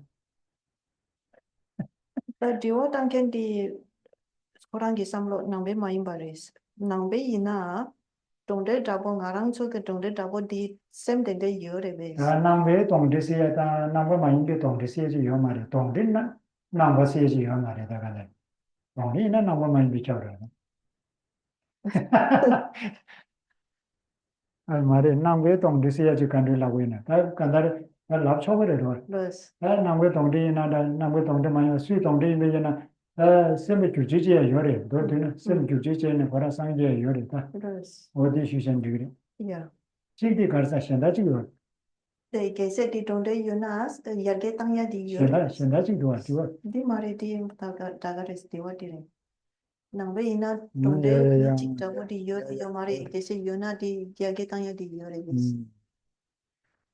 Da diwa tangken di orang gi samlo nangbe mayimba res. Nangbe ina dongdel dabo ngarang cho ke dongdel dabo di sem dende yore bes. 아 남베 동대세야다 남we 마인베 동대세지 요 말이 동대나 남베세지 요 말이다 간다 동대나 남we 마인베 쳐라 아 말이 남we 동대세야지 간들라고 있나 다 간다를 랍초버려 Yes. 다 남we 동대나 남we 동대 마인 수 동대이면은 Semi Kujiya Yori, don't you know? Semi Kujiya and Parasanga Yori, Yes. or the Shushan degree. Yeah. Chidi Karsashan, that's you. They can say they don't they Yunas, Yagetanya di Shandachi do what you are. Di Maritim Tagares di what did Nangina Yeah, don't yeah, they yeah. Chitabu di Yamari, they say Yuna di Yagetanya di Yori.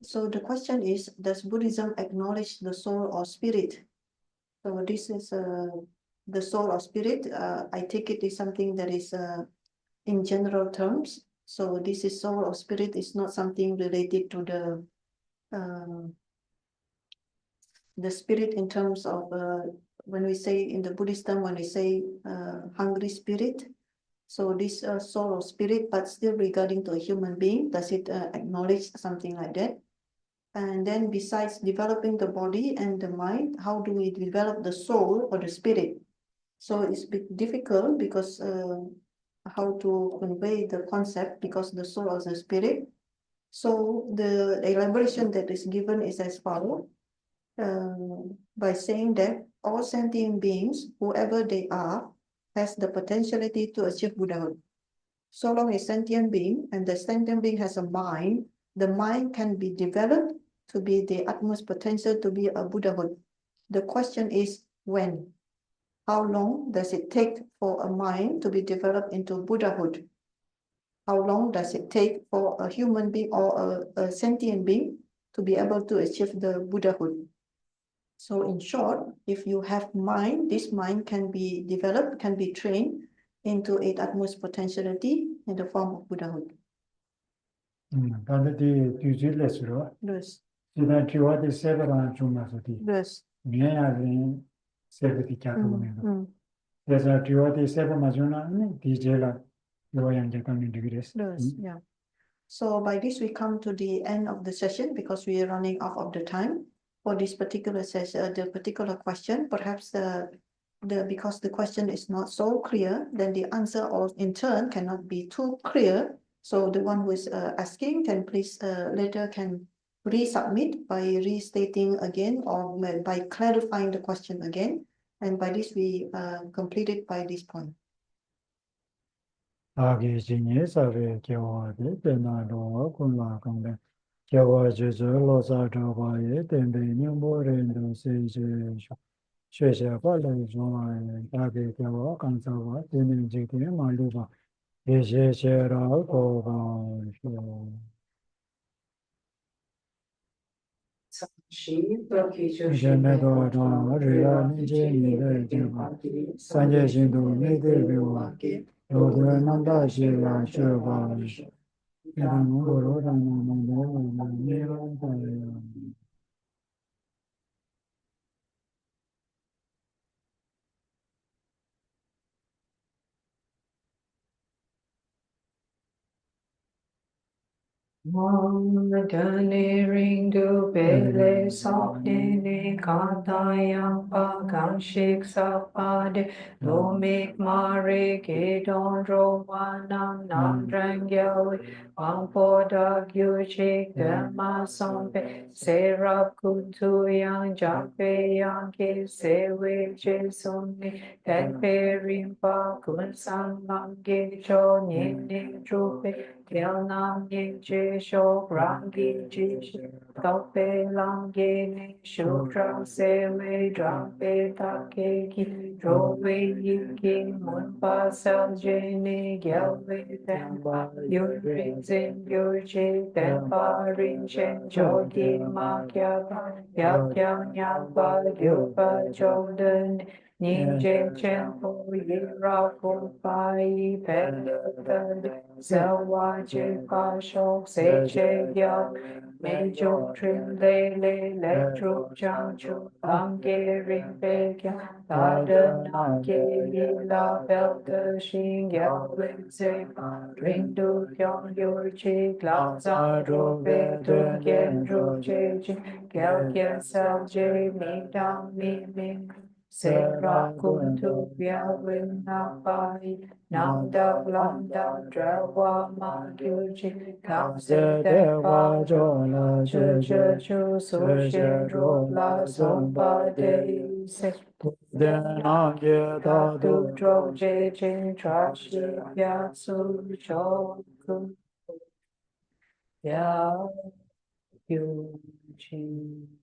So the question is, does Buddhism acknowledge the soul or spirit? So this is the soul or spirit. I take it is something that is in general terms. So this is soul or spirit is not something related to the spirit in terms of when we say in the Buddhist term, when we say hungry spirit. So this soul or spirit, but still regarding to a human being, does it acknowledge something like that? And then besides developing the body and the mind, how do we develop the soul or the spirit? So it's a bit difficult because how to convey the concept, because the soul or the spirit. So the elaboration that is given is as follows, by saying that all sentient beings, whoever they are, has the potentiality to achieve Buddhahood. So long as sentient being and the sentient being has a mind, the mind can be developed to be the utmost potential to be a Buddhahood. The question is when? How long does it take for a mind to be developed into Buddhahood? How long does it take for a human being or a sentient being to be able to achieve the Buddhahood? So in short, if you have mind, this mind can be developed, can be trained into its utmost potentiality in the form of Buddhahood. Yes. So that you are the several Chumasoti. Yes. Mearing Sevati Kakumino. There's a you are the seven Mazuna, Dijela, Loyan Japan degrees. Yes. Yeah. So by this we come to the end of the session because we are running off of the time for this particular session, the particular question. Perhaps because the question is not so clear, then the answer or in turn cannot be too clear. So the one who is asking can please later can resubmit by restating again or by clarifying the question again. And by this we completed by this point. Dane ring du bele sok ne katayang pa kamshik sapade lomik mare ke don ro wanam nam drangyawi pampo da gyu chik dhamma sompe serap kutu yang jape yang ke sewe che sumni tenpe rimpa kun sang nam ge cho nyen ne trupe Kiel nam ye je shok rangi je tau pe lang ye ne shuk rang se we drang pe ta ke ki ro we yi ki mun pa sal je ne gyal we ten pa yu rin zin yu je ten pa rin chen cho ki ma kya pa yak yang yang pa yu pa cho den Nhìn trên phố yi ra cô phai phê tân Sao hoa chê pa shok se chê yao Mê chok trim lê trục chang chuk Tam kê rin phê kya Ta đơn nam kê yi la bel tơ shing yao Linh dê pa rin du kyong yor chi Lạc giang ru phê tung kien ru chê chi Kéo kien sao chê mi dang mi minh Sera kuntu vyavim napai Nam dak lam dak drawa ma gyuji Kam se dewa jola chu chu chu su shin ro la som pa de se Dena ye da Tatu do tro je jin tra shi ya su cho ku ya yu jin.